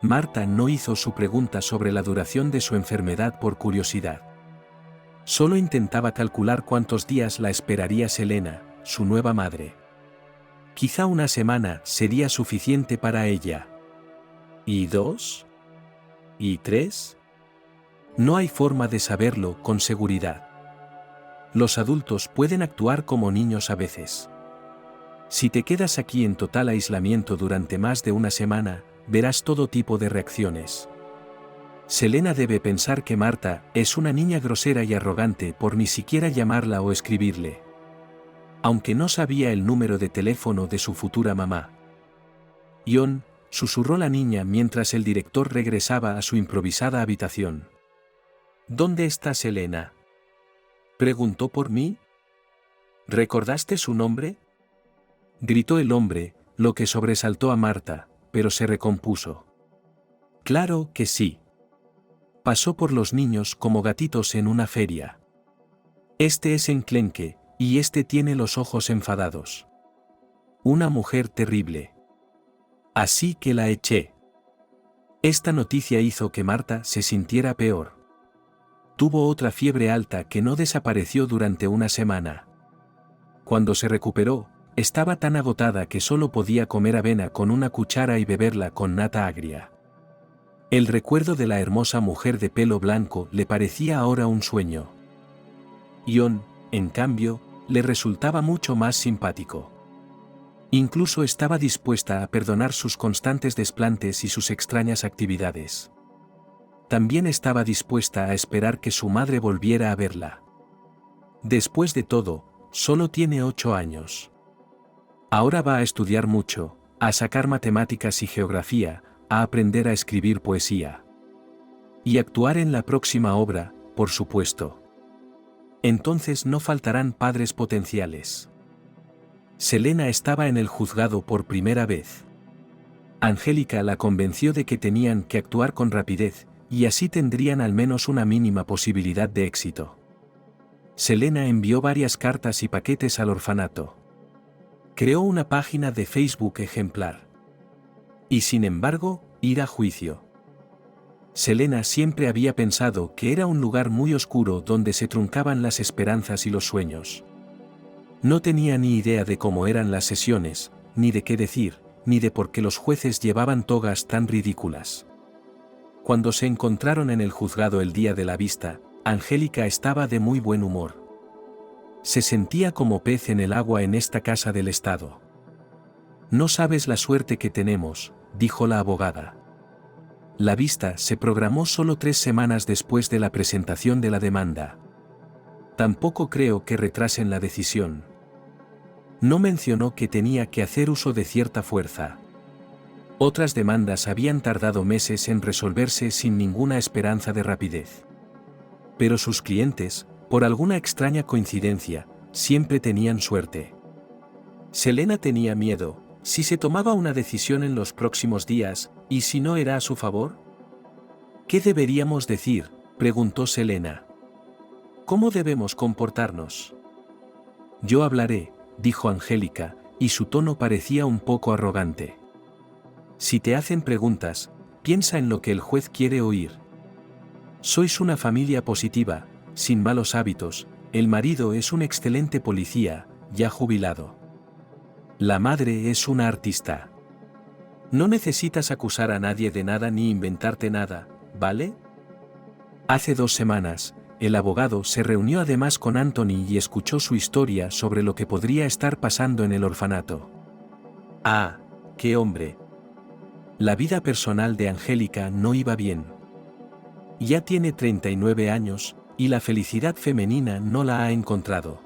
[SPEAKER 2] Marta no hizo su pregunta sobre la duración de su enfermedad por curiosidad. Solo intentaba calcular cuántos días la esperaría Selena, su nueva madre. Quizá 1 semana sería suficiente para ella. ¿Y 2? ¿Y 3? No hay forma de saberlo con seguridad. Los adultos pueden actuar como niños a veces. Si te quedas aquí en total aislamiento durante más de 1 semana, verás todo tipo de reacciones. Selena debe pensar que Marta es una niña grosera y arrogante por ni siquiera llamarla o escribirle. Aunque no sabía el número de teléfono de su futura mamá. John, susurró la niña mientras el director regresaba a su improvisada habitación. ¿Dónde está Selena? ¿Preguntó por mí? ¿Recordaste su nombre? Gritó el hombre, lo que sobresaltó a Marta, pero se recompuso. Claro que sí. Pasó por los niños como gatitos en una feria. Este es enclenque, y este tiene los ojos enfadados. Una mujer terrible. Así que la eché. Esta noticia hizo que Marta se sintiera peor. Tuvo otra fiebre alta que no desapareció durante una semana. Cuando se recuperó, estaba tan agotada que solo podía comer avena con una cuchara y beberla con nata agria. El recuerdo de la hermosa mujer de pelo blanco le parecía ahora un sueño. Jon, en cambio, le resultaba mucho más simpático. Incluso estaba dispuesta a perdonar sus constantes desplantes y sus extrañas actividades. También estaba dispuesta a esperar que su madre volviera a verla. Después de todo, solo tiene 8 años. Ahora va a estudiar mucho, a sacar matemáticas y geografía, a aprender a escribir poesía. Y actuar en la próxima obra, por supuesto. Entonces no faltarán padres potenciales. Selena estaba en el juzgado por primera vez. Angélica la convenció de que tenían que actuar con rapidez, y así tendrían al menos una mínima posibilidad de éxito. Selena envió varias cartas y paquetes al orfanato. Creó una página de Facebook ejemplar. Y sin embargo, ir a juicio. Selena siempre había pensado que era un lugar muy oscuro donde se truncaban las esperanzas y los sueños. No tenía ni idea de cómo eran las sesiones, ni de qué decir, ni de por qué los jueces llevaban togas tan ridículas. Cuando se encontraron en el juzgado el día de la vista, Angélica estaba de muy buen humor. Se sentía como pez en el agua en esta casa del Estado. No sabes la suerte que tenemos, dijo la abogada. La vista se programó solo 3 semanas después de la presentación de la demanda. Tampoco creo que retrasen la decisión. No mencionó que tenía que hacer uso de cierta fuerza. Otras demandas habían tardado meses en resolverse sin ninguna esperanza de rapidez. Pero sus clientes, por alguna extraña coincidencia, siempre tenían suerte. Selena tenía miedo. ¿Si se tomaba una decisión en los próximos días, y si no era a su favor? ¿Qué deberíamos decir?, preguntó Selena. ¿Cómo debemos comportarnos? Yo hablaré, dijo Angélica, y su tono parecía un poco arrogante. Si te hacen preguntas, piensa en lo que el juez quiere oír. Sois una familia positiva, sin malos hábitos, el marido es un excelente policía, ya jubilado. La madre es una artista. No necesitas acusar a nadie de nada ni inventarte nada, ¿vale? Hace 2 semanas, el abogado se reunió además con Anthony y escuchó su historia sobre lo que podría estar pasando en el orfanato. ¡Ah, qué hombre! La vida personal de Angélica no iba bien. Ya tiene 39 años, y la felicidad femenina no la ha encontrado.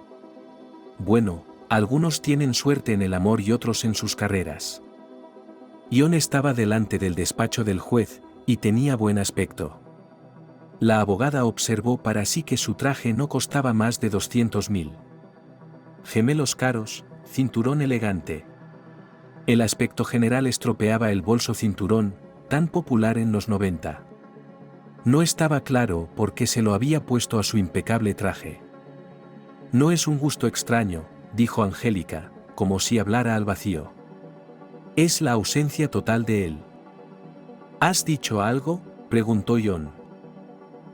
[SPEAKER 2] Bueno, algunos tienen suerte en el amor y otros en sus carreras. Jon estaba delante del despacho del juez, y tenía buen aspecto. La abogada observó para sí que su traje no costaba más de 200.000. Gemelos caros, cinturón elegante. El aspecto general estropeaba el bolso cinturón, tan popular en los 90. No estaba claro por qué se lo había puesto a su impecable traje. No es un gusto extraño, dijo Angélica, como si hablara al vacío. Es la ausencia total de él. ¿Has dicho algo?, preguntó Jon.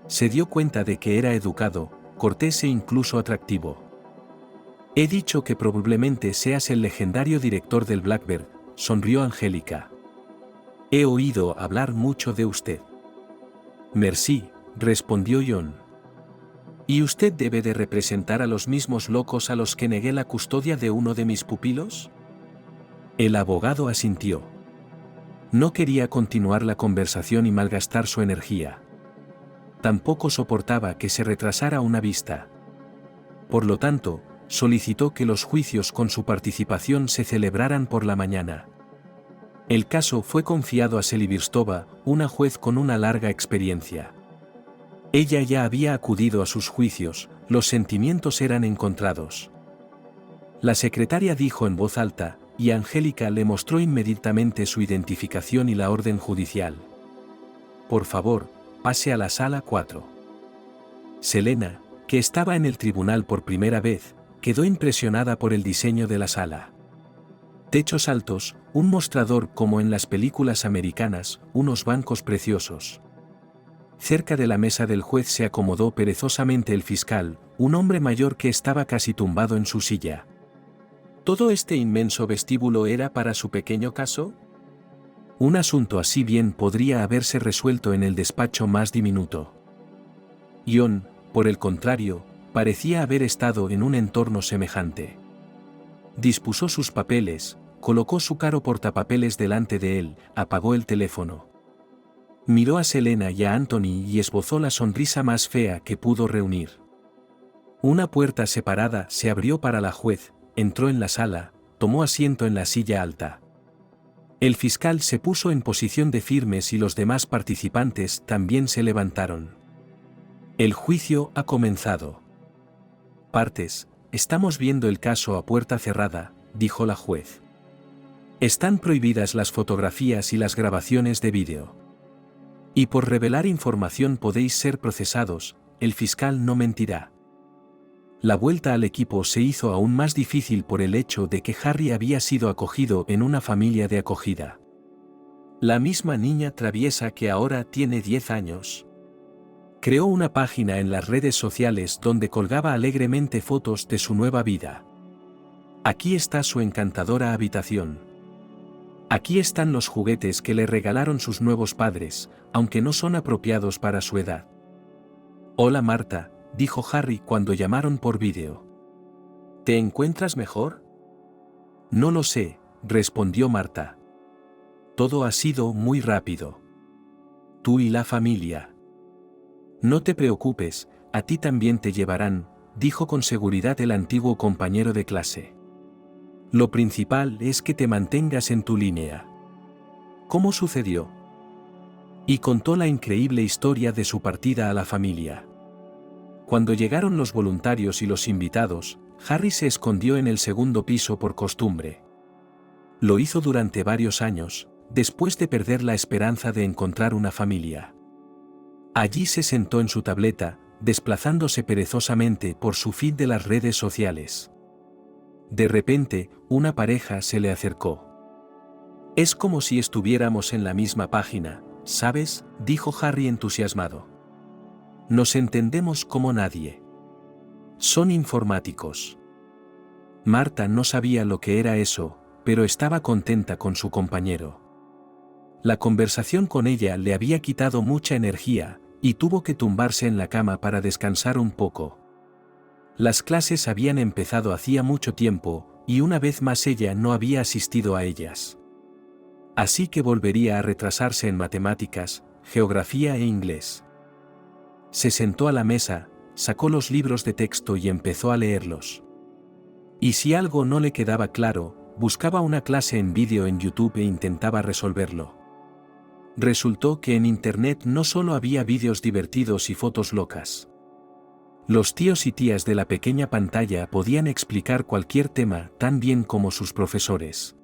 [SPEAKER 2] Se dio cuenta de que era educado, cortés e incluso atractivo. He dicho que probablemente seas el legendario director del Blackbird, sonrió Angélica. He oído hablar mucho de usted. Merci, respondió Jon. ¿Y usted debe de representar a los mismos locos a los que negué la custodia de uno de mis pupilos? El abogado asintió. No quería continuar la conversación y malgastar su energía. Tampoco soportaba que se retrasara una vista. Por lo tanto, solicitó que los juicios con su participación se celebraran por la mañana. El caso fue confiado a Selibirstova, una juez con una larga experiencia. Ella ya había acudido a sus juicios, los sentimientos eran encontrados. La secretaria dijo en voz alta, y Angélica le mostró inmediatamente su identificación y la orden judicial. Por favor, pase a la sala 4. Selena, que estaba en el tribunal por primera vez, quedó impresionada por el diseño de la sala. Techos altos, un mostrador como en las películas americanas, unos bancos preciosos. Cerca de la mesa del juez se acomodó perezosamente el fiscal, un hombre mayor que estaba casi tumbado en su silla. ¿Todo este inmenso vestíbulo era para su pequeño caso? Un asunto así bien podría haberse resuelto en el despacho más diminuto. Ion, por el contrario, parecía haber estado en un entorno semejante. Dispuso sus papeles, colocó su caro portapapeles delante de él, apagó el teléfono. Miró a Selena y a Anthony y esbozó la sonrisa más fea que pudo reunir. Una puerta separada se abrió para la juez, entró en la sala, tomó asiento en la silla alta. El fiscal se puso en posición de firmes y los demás participantes también se levantaron. El juicio ha comenzado. Partes, estamos viendo el caso a puerta cerrada, dijo la juez. Están prohibidas las fotografías y las grabaciones de vídeo. Y por revelar información podéis ser procesados, el fiscal no mentirá. La vuelta al equipo se hizo aún más difícil por el hecho de que Harry había sido acogido en una familia de acogida. La misma niña traviesa que ahora tiene 10 años. Creó una página en las redes sociales donde colgaba alegremente fotos de su nueva vida. Aquí está su encantadora habitación. Aquí están los juguetes que le regalaron sus nuevos padres, aunque no son apropiados para su edad. Hola Marta, dijo Harry cuando llamaron por vídeo. ¿Te encuentras mejor? No lo sé, respondió Marta. Todo ha sido muy rápido. Tú y la familia. No te preocupes, a ti también te llevarán, dijo con seguridad el antiguo compañero de clase. Lo principal es que te mantengas en tu línea. ¿Cómo sucedió? Y contó la increíble historia de su partida a la familia. Cuando llegaron los voluntarios y los invitados, Harry se escondió en el segundo piso por costumbre. Lo hizo durante varios años, después de perder la esperanza de encontrar una familia. Allí se sentó en su tableta, desplazándose perezosamente por su feed de las redes sociales. De repente, una pareja se le acercó. Es como si estuviéramos en la misma página, ¿sabes?, dijo Harry entusiasmado. Nos entendemos como nadie. Son informáticos. Marta no sabía lo que era eso, pero estaba contenta con su compañero. La conversación con ella le había quitado mucha energía, y tuvo que tumbarse en la cama para descansar un poco. Las clases habían empezado hacía mucho tiempo, y una vez más ella no había asistido a ellas. Así que volvería a retrasarse en matemáticas, geografía e inglés. Se sentó a la mesa, sacó los libros de texto y empezó a leerlos. Y si algo no le quedaba claro, buscaba una clase en vídeo en YouTube e intentaba resolverlo. Resultó que en Internet no solo había vídeos divertidos y fotos locas. Los tíos y tías de la pequeña pantalla podían explicar cualquier tema tan bien como sus profesores.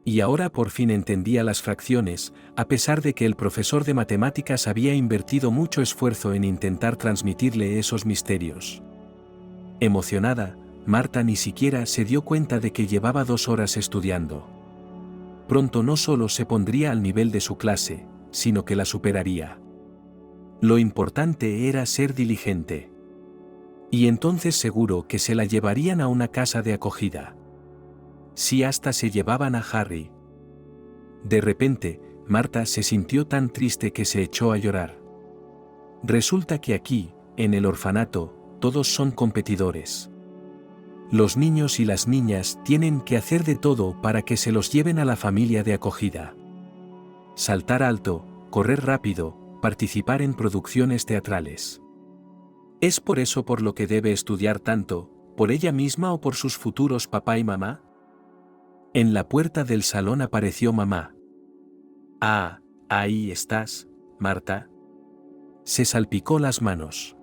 [SPEAKER 2] Y ahora por fin entendía las fracciones, a pesar de que el profesor de matemáticas había invertido mucho esfuerzo en intentar transmitirle esos misterios. Emocionada, Marta ni siquiera se dio cuenta de que llevaba 2 horas estudiando. Pronto no solo se pondría al nivel de su clase, sino que la superaría. Lo importante era ser diligente. Y entonces seguro que se la llevarían a una casa de acogida. Si hasta se llevaban a Harry. De repente, Marta se sintió tan triste que se echó a llorar. Resulta que aquí, en el orfanato, todos son competidores. Los niños y las niñas tienen que hacer de todo para que se los lleven a la familia de acogida. Saltar alto, correr rápido, participar en producciones teatrales. ¿Es por eso por lo que debe estudiar tanto, por ella misma o por sus futuros papá y mamá? En la puerta del salón apareció mamá. Ah, ahí estás, Marta. Se salpicó las manos.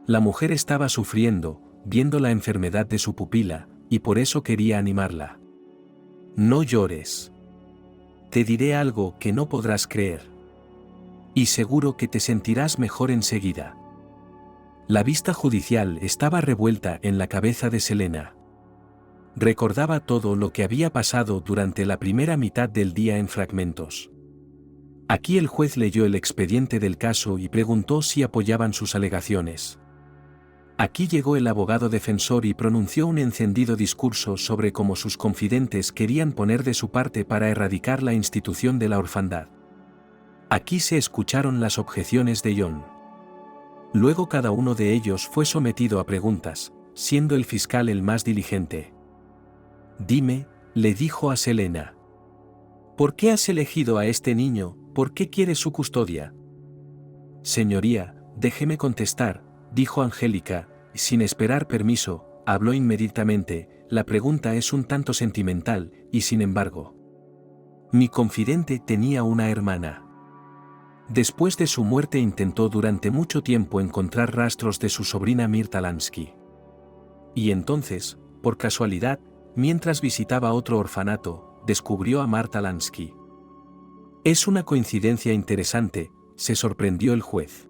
[SPEAKER 2] La mujer estaba sufriendo, viendo la enfermedad de su pupila, y por eso quería animarla. No llores. Te diré algo que no podrás creer. Y seguro que te sentirás mejor enseguida. La vista judicial estaba revuelta en la cabeza de Selena. Recordaba todo lo que había pasado durante la primera mitad del día en fragmentos. Aquí el juez leyó el expediente del caso y preguntó si apoyaban sus alegaciones. Aquí llegó el abogado defensor y pronunció un encendido discurso sobre cómo sus confidentes querían poner de su parte para erradicar la institución de la orfandad. Aquí se escucharon las objeciones de John. Luego cada uno de ellos fue sometido a preguntas, siendo el fiscal el más diligente. «Dime», le dijo a Selena. «¿Por qué has elegido a este niño? ¿Por qué quieres su custodia?» «Señoría, déjeme contestar», dijo Angélica, y sin esperar permiso, habló inmediatamente. «La pregunta es un tanto sentimental, y sin embargo. Mi confidente tenía una hermana. Después de su muerte intentó durante mucho tiempo encontrar rastros de su sobrina Mirta Lansky. Y entonces, por casualidad, mientras visitaba otro orfanato, descubrió a Marta Lansky». «Es una coincidencia interesante», se sorprendió el juez.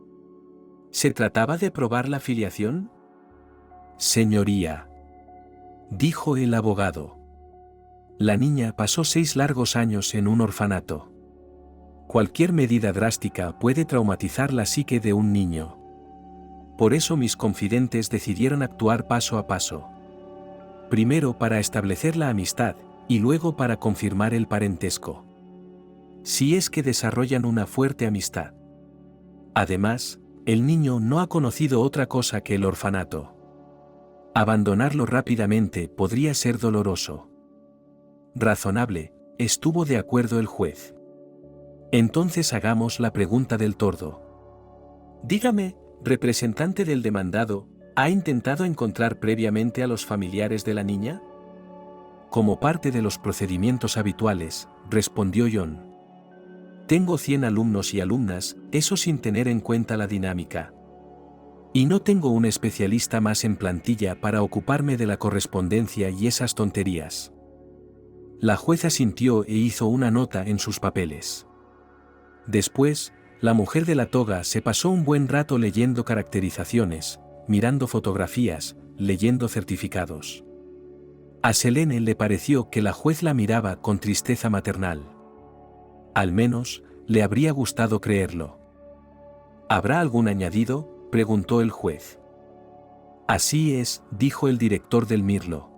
[SPEAKER 2] «¿Se trataba de probar la filiación?» «Señoría», dijo el abogado. «La niña pasó 6 largos años en un orfanato. Cualquier medida drástica puede traumatizar la psique de un niño. Por eso mis confidentes decidieron actuar paso a paso. Primero para establecer la amistad, y luego para confirmar el parentesco. Si es que desarrollan una fuerte amistad. Además, el niño no ha conocido otra cosa que el orfanato. Abandonarlo rápidamente podría ser doloroso». «Razonable», estuvo de acuerdo el juez. «Entonces hagamos la pregunta del tordo. Dígame, representante del demandado, ¿ha intentado encontrar previamente a los familiares de la niña?» «Como parte de los procedimientos habituales», respondió John. «Tengo 100 alumnos y alumnas, eso sin tener en cuenta la dinámica. Y no tengo un especialista más en plantilla para ocuparme de la correspondencia y esas tonterías». La jueza asintió e hizo una nota en sus papeles. Después, la mujer de la toga se pasó un buen rato leyendo caracterizaciones, mirando fotografías, leyendo certificados. A Selene le pareció que la juez la miraba con tristeza maternal. Al menos, le habría gustado creerlo. «¿Habrá algún añadido?», preguntó el juez. «Así es», dijo el director del Mirlo.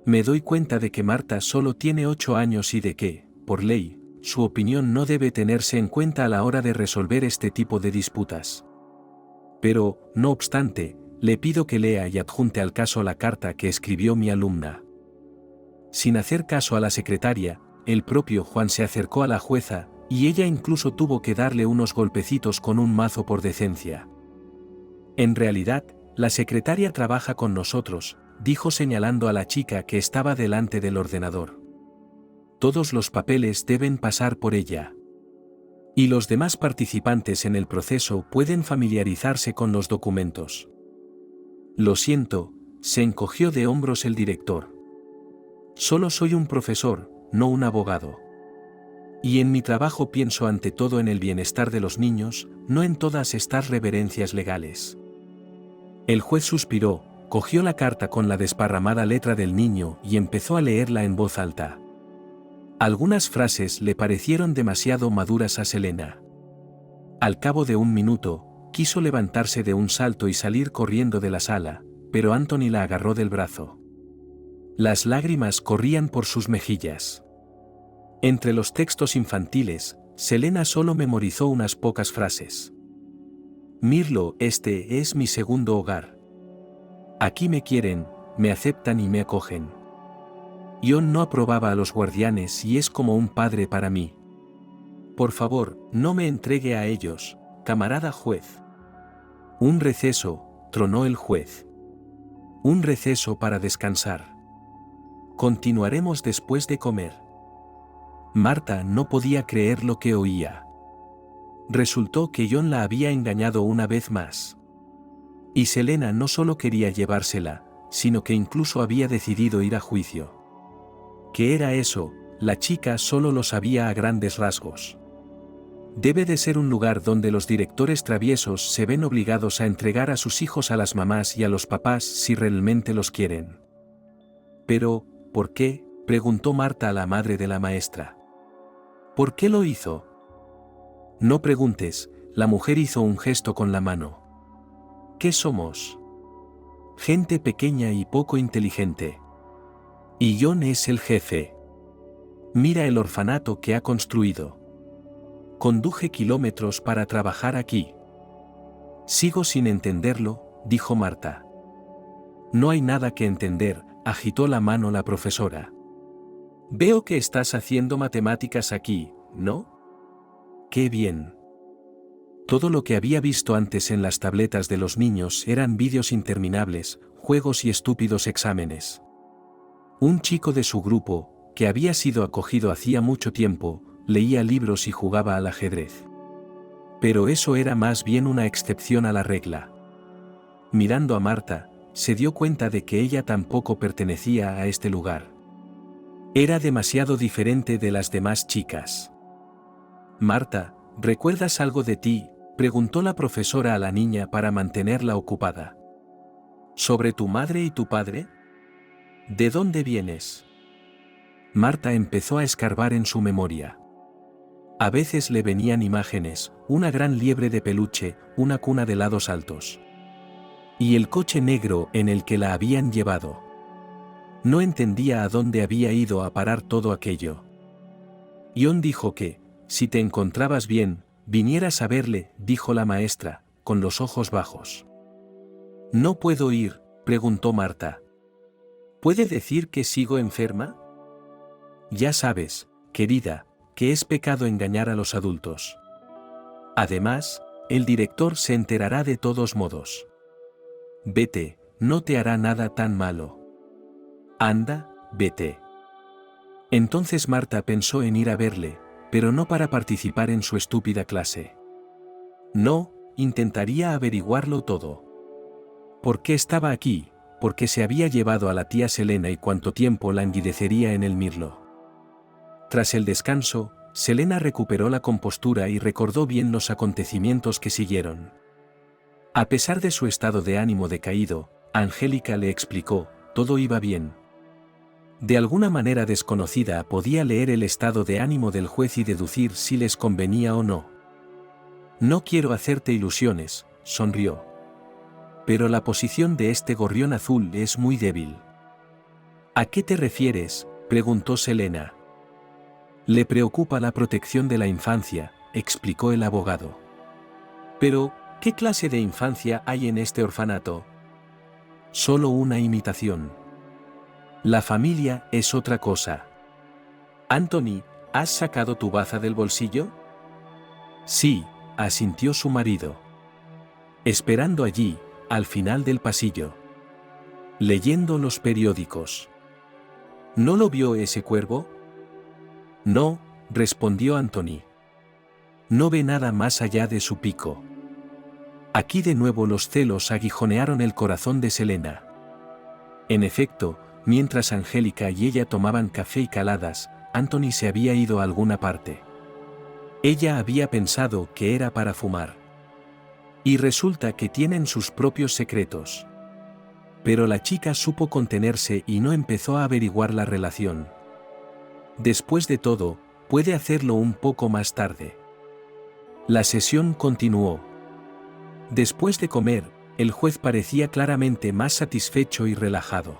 [SPEAKER 2] «Me doy cuenta de que Marta solo tiene 8 años y de que, por ley, su opinión no debe tenerse en cuenta a la hora de resolver este tipo de disputas. Pero, no obstante, le pido que lea y adjunte al caso la carta que escribió mi alumna». Sin hacer caso a la secretaria, el propio Juan se acercó a la jueza, y ella incluso tuvo que darle unos golpecitos con un mazo por decencia. «En realidad, la secretaria trabaja con nosotros», dijo señalando a la chica que estaba delante del ordenador. «Todos los papeles deben pasar por ella. Y los demás participantes en el proceso pueden familiarizarse con los documentos». «Lo siento», se encogió de hombros el director. «Solo soy un profesor, no un abogado. Y en mi trabajo pienso ante todo en el bienestar de los niños, no en todas estas reverencias legales». El juez suspiró, cogió la carta con la desparramada letra del niño y empezó a leerla en voz alta. Algunas frases le parecieron demasiado maduras a Selena. Al cabo de un minuto, quiso levantarse de un salto y salir corriendo de la sala, pero Anthony la agarró del brazo. Las lágrimas corrían por sus mejillas. Entre los textos infantiles, Selena solo memorizó unas pocas frases. «Mirlo, este es mi segundo hogar. Aquí me quieren, me aceptan y me acogen. John no aprobaba a los guardianes y es como un padre para mí. Por favor, no me entregue a ellos, camarada juez». «Un receso», tronó el juez. «Un receso para descansar. Continuaremos después de comer». Marta no podía creer lo que oía. Resultó que John la había engañado una vez más. Y Selena no solo quería llevársela, sino que incluso había decidido ir a juicio. ¿Qué era eso? La chica solo lo sabía a grandes rasgos. Debe de ser un lugar donde los directores traviesos se ven obligados a entregar a sus hijos a las mamás y a los papás si realmente los quieren. Pero, ¿por qué?, preguntó Marta a la madre de la maestra. ¿Por qué lo hizo? No preguntes, la mujer hizo un gesto con la mano. ¿Qué somos? Gente pequeña y poco inteligente. Y John es el jefe. Mira el orfanato que ha construido. Conduje kilómetros para trabajar aquí. Sigo sin entenderlo, dijo Marta. No hay nada que entender, agitó la mano la profesora. Veo que estás haciendo matemáticas aquí, ¿no? ¡Qué bien! Todo lo que había visto antes en las tabletas de los niños eran vídeos interminables, juegos y estúpidos exámenes. Un chico de su grupo, que había sido acogido hacía mucho tiempo, leía libros y jugaba al ajedrez. Pero eso era más bien una excepción a la regla. Mirando a Marta, se dio cuenta de que ella tampoco pertenecía a este lugar. Era demasiado diferente de las demás chicas. Marta, ¿recuerdas algo de ti?, preguntó la profesora a la niña para mantenerla ocupada. ¿Sobre tu madre y tu padre? ¿De dónde vienes? Marta empezó a escarbar en su memoria. A veces le venían imágenes, una gran liebre de peluche, una cuna de helados altos. Y el coche negro en el que la habían llevado. No entendía a dónde había ido a parar todo aquello. John dijo que, si te encontrabas bien, vinieras a verle, dijo la maestra, con los ojos bajos. ¿No puedo ir?, preguntó Marta. ¿Puede decir que sigo enferma? Ya sabes, querida, que es pecado engañar a los adultos. Además, el director se enterará de todos modos. Vete, no te hará nada tan malo. Anda, vete. Entonces Marta pensó en ir a verle, pero no para participar en su estúpida clase. No, intentaría averiguarlo todo. ¿Por qué estaba aquí? Porque se había llevado a la tía Selena y cuánto tiempo languidecería en el mirlo. Tras el descanso, Selena recuperó la compostura y recordó bien los acontecimientos que siguieron. A pesar de su estado de ánimo decaído, Angélica le explicó, todo iba bien. De alguna manera desconocida podía leer el estado de ánimo del juez y deducir si les convenía o no. No quiero hacerte ilusiones, sonrió. Pero la posición de este gorrión azul es muy débil. ¿A qué te refieres?, preguntó Selena. Le preocupa la protección de la infancia, explicó el abogado. Pero, ¿qué clase de infancia hay en este orfanato? Solo una imitación. La familia es otra cosa. Anthony, ¿has sacado tu baza del bolsillo? Sí, asintió su marido. Esperando allí, al final del pasillo. Leyendo los periódicos. ¿No lo vio ese cuervo? No, respondió Anthony. No ve nada más allá de su pico. Aquí de nuevo los celos aguijonearon el corazón de Selena. En efecto, mientras Angélica y ella tomaban café y caladas, Anthony se había ido a alguna parte. Ella había pensado que era para fumar. Y resulta que tienen sus propios secretos. Pero la chica supo contenerse y no empezó a averiguar la relación. Después de todo, puede hacerlo un poco más tarde. La sesión continuó. Después de comer, el juez parecía claramente más satisfecho y relajado.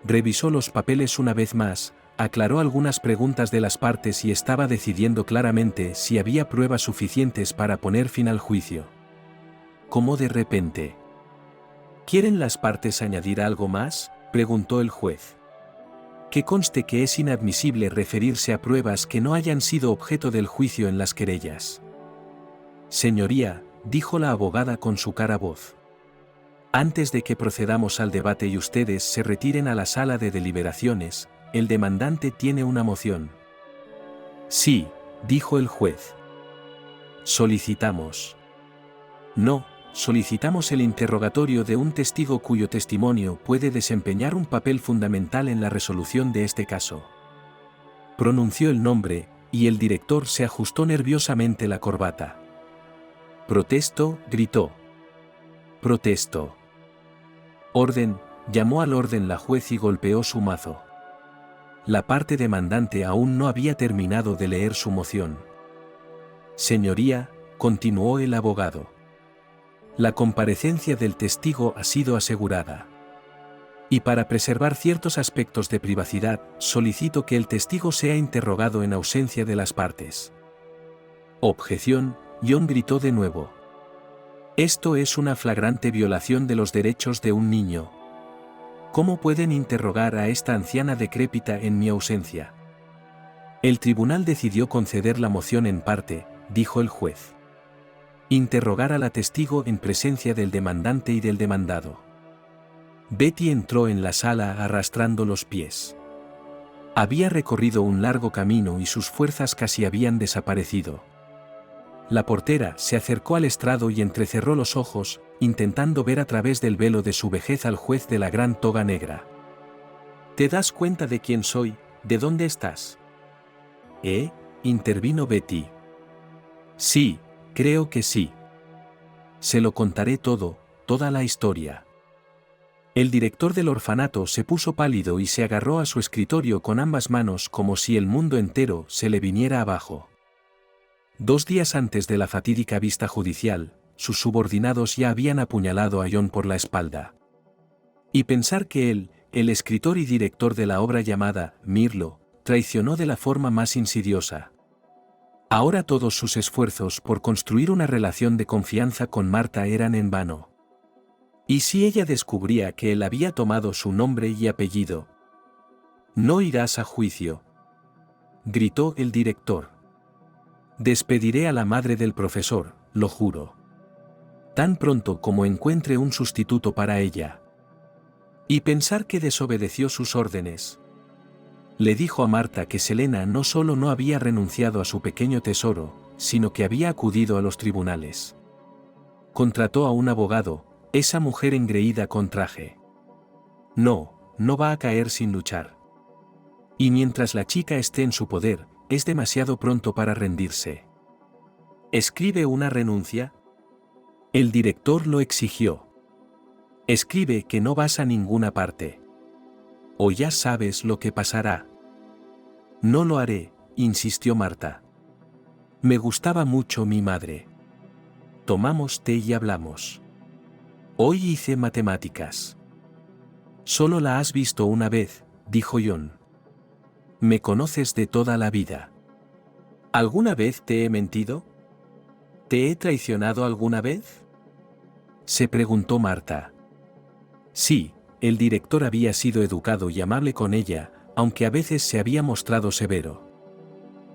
[SPEAKER 2] Revisó los papeles una vez más, aclaró algunas preguntas de las partes y estaba decidiendo claramente si había pruebas suficientes para poner fin al juicio. Como de repente. ¿Quieren las partes añadir algo más?, preguntó el juez. Que conste que es inadmisible referirse a pruebas que no hayan sido objeto del juicio en las querellas. Señoría, dijo la abogada con su cara voz. Antes de que procedamos al debate y ustedes se retiren a la sala de deliberaciones, el demandante tiene una moción. Sí, dijo el juez. Solicitamos. No, solicitamos el interrogatorio de un testigo cuyo testimonio puede desempeñar un papel fundamental en la resolución de este caso. Pronunció el nombre, y el director se ajustó nerviosamente la corbata. Protesto, gritó. Protesto. Orden, Llamó al orden la juez y golpeó su mazo. La parte demandante aún no había terminado de leer su moción. Señoría, continuó el abogado. La comparecencia del testigo ha sido asegurada. Y para preservar ciertos aspectos de privacidad, solicito que el testigo sea interrogado en ausencia de las partes. Objeción, John gritó de nuevo. Esto es una flagrante violación de los derechos de un niño. ¿Cómo pueden interrogar a esta anciana decrépita en mi ausencia? El tribunal decidió conceder la moción en parte, dijo el juez. Interrogar a la testigo en presencia del demandante y del demandado. Betty entró en la sala arrastrando los pies. Había recorrido un largo camino y sus fuerzas casi habían desaparecido. La portera se acercó al estrado y entrecerró los ojos, intentando ver a través del velo de su vejez al juez de la gran toga negra. ¿Te das cuenta de quién soy, de dónde estás? Intervino Betty. Sí, creo que sí. Se lo contaré todo, toda la historia. El director del orfanato se puso pálido y se agarró a su escritorio con ambas manos como si el mundo entero se le viniera abajo. 2 días antes de la fatídica vista judicial, sus subordinados ya habían apuñalado a John por la espalda. Y pensar que él, el escritor y director de la obra llamada Mirlo, traicionó de la forma más insidiosa. Ahora todos sus esfuerzos por construir una relación de confianza con Marta eran en vano. ¿Y si ella descubría que él había tomado su nombre y apellido? No irás a juicio, gritó el director. Despediré a la madre del profesor, lo juro. Tan pronto como encuentre un sustituto para ella. Y pensar que desobedeció sus órdenes. Le dijo a Marta que Selena no solo no había renunciado a su pequeño tesoro, sino que había acudido a los tribunales. Contrató a un abogado, esa mujer engreída con traje. No va a caer sin luchar. Y mientras la chica esté en su poder, es demasiado pronto para rendirse. ¿Escribe una renuncia? El director lo exigió. Escribe que no vas a ninguna parte. O ya sabes lo que pasará. No lo haré, insistió Marta. Me gustaba mucho mi madre. Tomamos té y hablamos. Hoy hice matemáticas. Solo la has visto una vez, dijo John. Me conoces de toda la vida. ¿Alguna vez te he mentido? ¿Te he traicionado alguna vez? Se preguntó Marta. Sí, el director había sido educado y amable con ella, aunque a veces se había mostrado severo.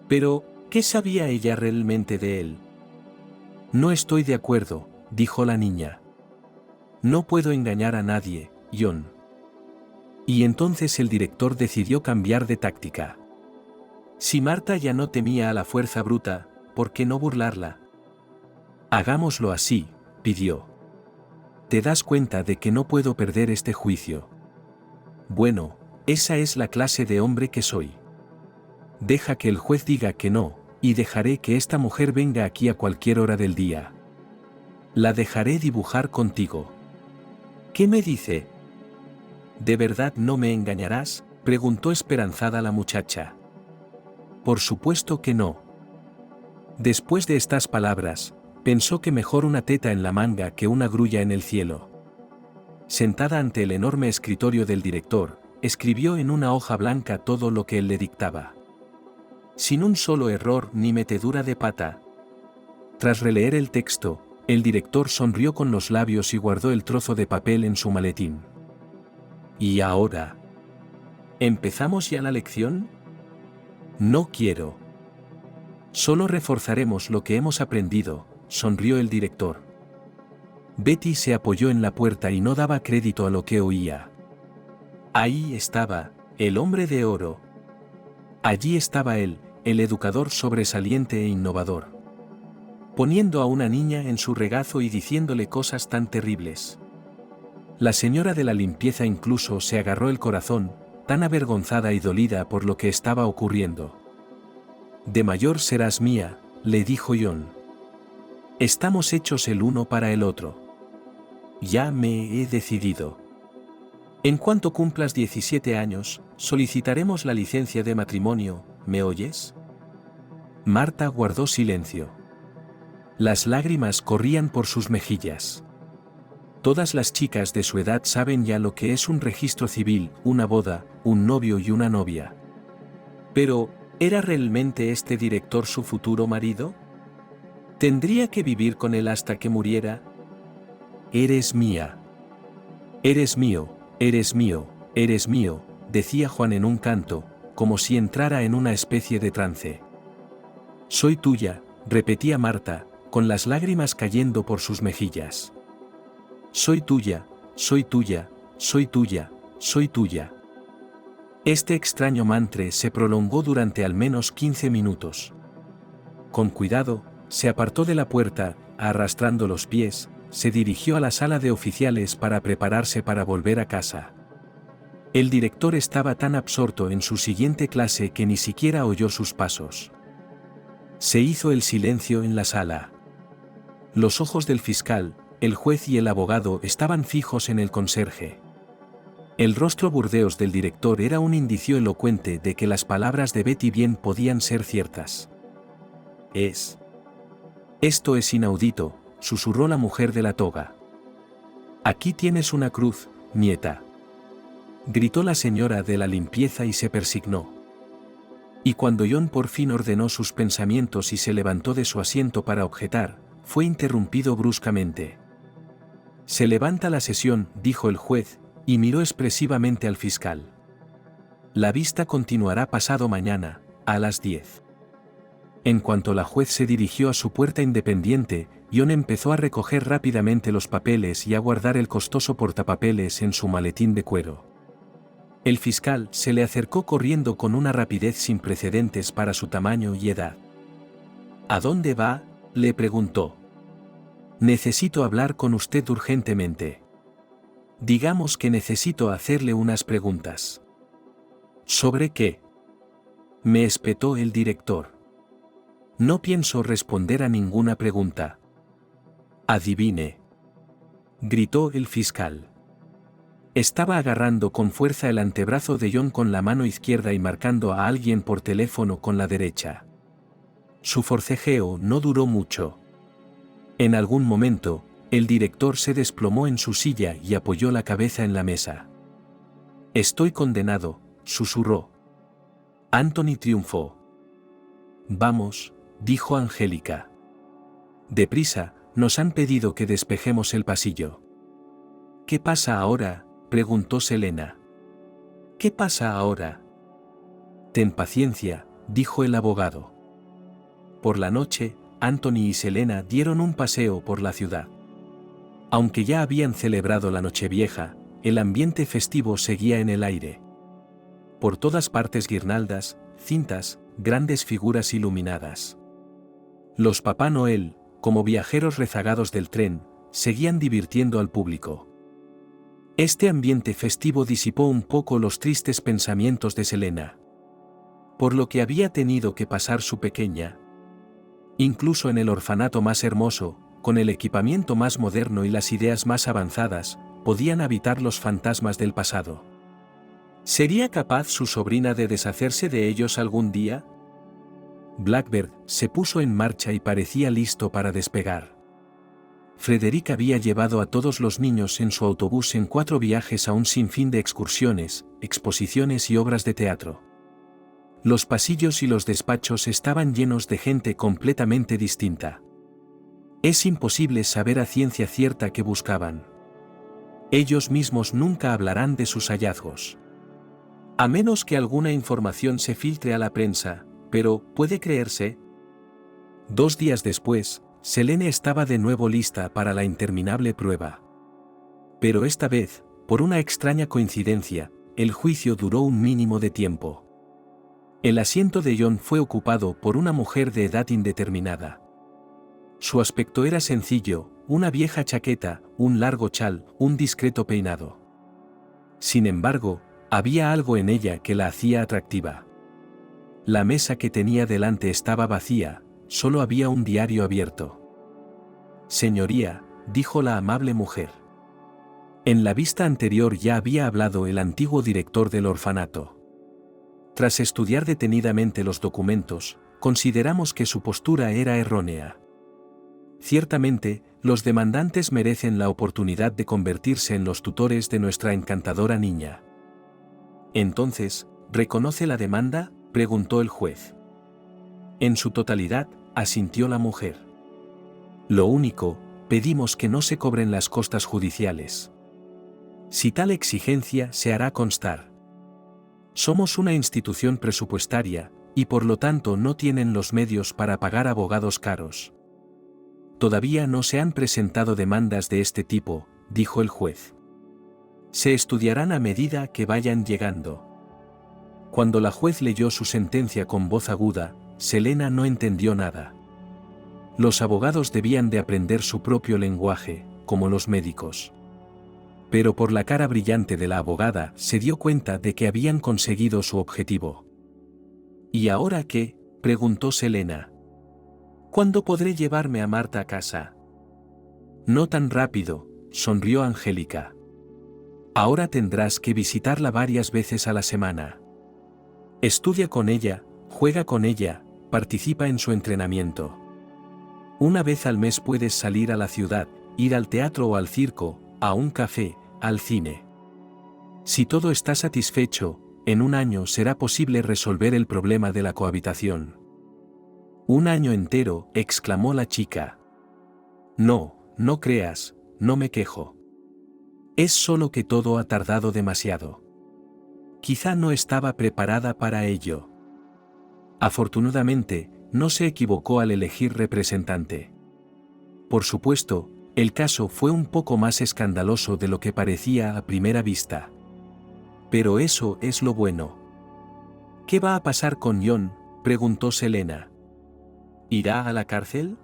[SPEAKER 2] Pero, ¿qué sabía ella realmente de él? No estoy de acuerdo, dijo la niña. No puedo engañar a nadie, John. Y entonces el director decidió cambiar de táctica. Si Marta ya no temía a la fuerza bruta, ¿por qué no burlarla? Hagámoslo así, pidió. ¿Te das cuenta de que no puedo perder este juicio? Bueno, esa es la clase de hombre que soy. Deja que el juez diga que no, y dejaré que esta mujer venga aquí a cualquier hora del día. La dejaré dibujar contigo. ¿Qué me dice? ¿De verdad no me engañarás?, preguntó esperanzada la muchacha. Por supuesto que no. Después de estas palabras, pensó que mejor una teta en la manga que una grulla en el cielo. Sentada ante el enorme escritorio del director, escribió en una hoja blanca todo lo que él le dictaba. Sin un solo error ni metedura de pata. Tras releer el texto, el director sonrió con los labios y guardó el trozo de papel en su maletín. ¿Y ahora? ¿Empezamos ya la lección? No quiero. Solo reforzaremos lo que hemos aprendido, sonrió el director. Betty se apoyó en la puerta y no daba crédito a lo que oía. Ahí estaba, el hombre de oro. Allí estaba él, el educador sobresaliente e innovador. Poniendo a una niña en su regazo y diciéndole cosas tan terribles. La señora de la limpieza incluso se agarró el corazón, tan avergonzada y dolida por lo que estaba ocurriendo. De mayor serás mía, le dijo John. Estamos hechos el uno para el otro. Ya me he decidido. En cuanto cumplas 17 años, solicitaremos la licencia de matrimonio, ¿me oyes? Marta guardó silencio. Las lágrimas corrían por sus mejillas. Todas las chicas de su edad saben ya lo que es un registro civil, una boda, un novio y una novia. Pero, ¿era realmente este director su futuro marido? ¿Tendría que vivir con él hasta que muriera? Eres mía. Eres mío, eres mío, eres mío, decía Juan en un canto, como si entrara en una especie de trance. Soy tuya, repetía Marta, con las lágrimas cayendo por sus mejillas. Soy tuya, soy tuya, soy tuya, soy tuya. Este extraño mantra se prolongó durante al menos 15 minutos. Con cuidado, se apartó de la puerta, arrastrando los pies, se dirigió a la sala de oficiales para prepararse para volver a casa. El director estaba tan absorto en su siguiente clase que ni siquiera oyó sus pasos. Se hizo el silencio en la sala. Los ojos del fiscal, el juez y el abogado estaban fijos en el conserje. El rostro burdeos del director era un indicio elocuente de que las palabras de Betty bien podían ser ciertas. Esto es inaudito, susurró la mujer de la toga. Aquí tienes una cruz, nieta. Gritó la señora de la limpieza y se persignó. Y cuando John por fin ordenó sus pensamientos y se levantó de su asiento para objetar, fue interrumpido bruscamente. Se levanta la sesión, dijo el juez, y miró expresivamente al fiscal. La vista continuará pasado mañana, a las 10. En cuanto la juez se dirigió a su puerta independiente, John empezó a recoger rápidamente los papeles y a guardar el costoso portapapeles en su maletín de cuero. El fiscal se le acercó corriendo con una rapidez sin precedentes para su tamaño y edad. ¿A dónde va?, le preguntó. Necesito hablar con usted urgentemente. Digamos que necesito hacerle unas preguntas. ¿Sobre qué?, me espetó el director. No pienso responder a ninguna pregunta. Adivine, gritó el fiscal. Estaba agarrando con fuerza el antebrazo de John con la mano izquierda y marcando a alguien por teléfono con la derecha. Su forcejeo no duró mucho. En algún momento, el director se desplomó en su silla y apoyó la cabeza en la mesa. Estoy condenado, susurró. Anthony triunfó. Vamos, dijo Angélica. Deprisa, nos han pedido que despejemos el pasillo. ¿Qué pasa ahora?, preguntó Selena. ¿Qué pasa ahora? Ten paciencia, dijo el abogado. Por la noche, Anthony y Selena dieron un paseo por la ciudad. Aunque ya habían celebrado la Nochevieja, el ambiente festivo seguía en el aire. Por todas partes guirnaldas, cintas, grandes figuras iluminadas. Los Papá Noel, como viajeros rezagados del tren, seguían divirtiendo al público. Este ambiente festivo disipó un poco los tristes pensamientos de Selena. Por lo que había tenido que pasar su pequeña. Incluso en el orfanato más hermoso, con el equipamiento más moderno y las ideas más avanzadas, podían habitar los fantasmas del pasado. ¿Sería capaz su sobrina de deshacerse de ellos algún día? Blackbird se puso en marcha y parecía listo para despegar. Frederick había llevado a todos los niños en su autobús en 4 viajes a un sinfín de excursiones, exposiciones y obras de teatro. Los pasillos y los despachos estaban llenos de gente completamente distinta. Es imposible saber a ciencia cierta qué buscaban. Ellos mismos nunca hablarán de sus hallazgos. A menos que alguna información se filtre a la prensa, pero, ¿puede creerse? 2 días después, Selene estaba de nuevo lista para la interminable prueba. Pero esta vez, por una extraña coincidencia, el juicio duró un mínimo de tiempo. El asiento de John fue ocupado por una mujer de edad indeterminada. Su aspecto era sencillo, una vieja chaqueta, un largo chal, un discreto peinado. Sin embargo, había algo en ella que la hacía atractiva. La mesa que tenía delante estaba vacía, solo había un diario abierto. Señoría, dijo la amable mujer. En la vista anterior ya había hablado el antiguo director del orfanato. Tras estudiar detenidamente los documentos, consideramos que su postura era errónea. Ciertamente, los demandantes merecen la oportunidad de convertirse en los tutores de nuestra encantadora niña. Entonces, ¿reconoce la demanda?, preguntó el juez. En su totalidad, asintió la mujer. Lo único, pedimos que no se cobren las costas judiciales. Si tal exigencia se hará constar. Somos una institución presupuestaria, y por lo tanto no tienen los medios para pagar abogados caros. Todavía no se han presentado demandas de este tipo, dijo el juez. Se estudiarán a medida que vayan llegando. Cuando la juez leyó su sentencia con voz aguda, Selena no entendió nada. Los abogados debían de aprender su propio lenguaje, como los médicos. Pero por la cara brillante de la abogada se dio cuenta de que habían conseguido su objetivo. ¿Y ahora qué?, preguntó Selena. ¿Cuándo podré llevarme a Marta a casa? No tan rápido, sonrió Angélica. Ahora tendrás que visitarla varias veces a la semana. Estudia con ella, juega con ella, participa en su entrenamiento. Una vez al mes puedes salir a la ciudad, ir al teatro o al circo, a un café, al cine. Si todo está satisfecho, en un año será posible resolver el problema de la cohabitación. Un año entero, exclamó la chica. No, no creas, no me quejo. Es solo que todo ha tardado demasiado. Quizá no estaba preparada para ello. Afortunadamente, no se equivocó al elegir representante. Por supuesto, el caso fue un poco más escandaloso de lo que parecía a primera vista. Pero eso es lo bueno. ¿Qué va a pasar con John?, preguntó Selena. ¿Irá a la cárcel?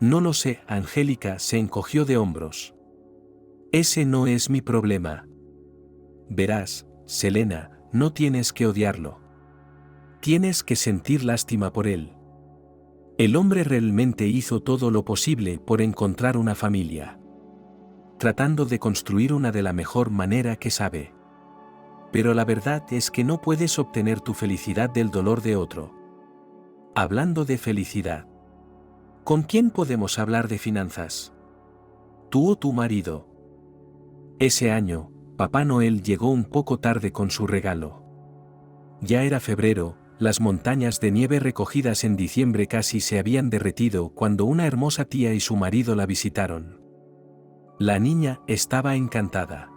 [SPEAKER 2] No lo sé, Angélica se encogió de hombros. Ese no es mi problema. Verás, Selena, no tienes que odiarlo. Tienes que sentir lástima por él. El hombre realmente hizo todo lo posible por encontrar una familia. Tratando de construir una de la mejor manera que sabe. Pero la verdad es que no puedes obtener tu felicidad del dolor de otro. Hablando de felicidad. ¿Con quién podemos hablar de finanzas? ¿Tú o tu marido? Ese año, Papá Noel llegó un poco tarde con su regalo. Ya era febrero, las montañas de nieve recogidas en diciembre casi se habían derretido cuando una hermosa tía y su marido la visitaron. La niña estaba encantada.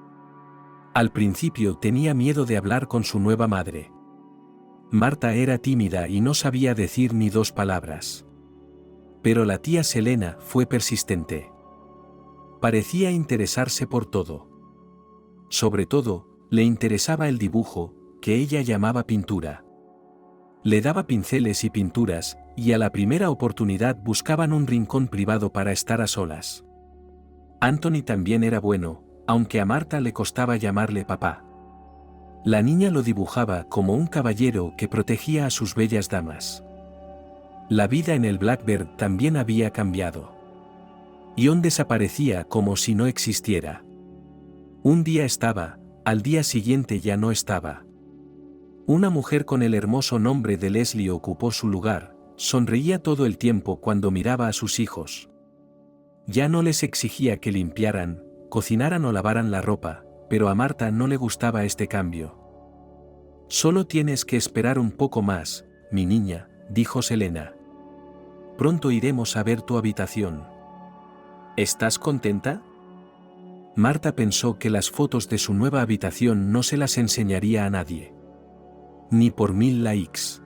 [SPEAKER 2] Al principio tenía miedo de hablar con su nueva madre. Marta era tímida y no sabía decir ni dos palabras. Pero la tía Selena fue persistente. Parecía interesarse por todo. Sobre todo, le interesaba el dibujo, que ella llamaba pintura. Le daba pinceles y pinturas, y a la primera oportunidad buscaban un rincón privado para estar a solas. Anthony también era bueno, aunque a Marta le costaba llamarle papá. La niña lo dibujaba como un caballero que protegía a sus bellas damas. La vida en el Blackbird también había cambiado. John desaparecía como si no existiera. Un día estaba, al día siguiente ya no estaba. Una mujer con el hermoso nombre de Leslie ocupó su lugar, sonreía todo el tiempo cuando miraba a sus hijos. Ya no les exigía que limpiaran, cocinaran o lavaran la ropa, pero a Marta no le gustaba este cambio. Solo tienes que esperar un poco más, mi niña, dijo Selena. Pronto iremos a ver tu habitación. ¿Estás contenta? Marta pensó que las fotos de su nueva habitación no se las enseñaría a nadie. Ni por 1000 likes.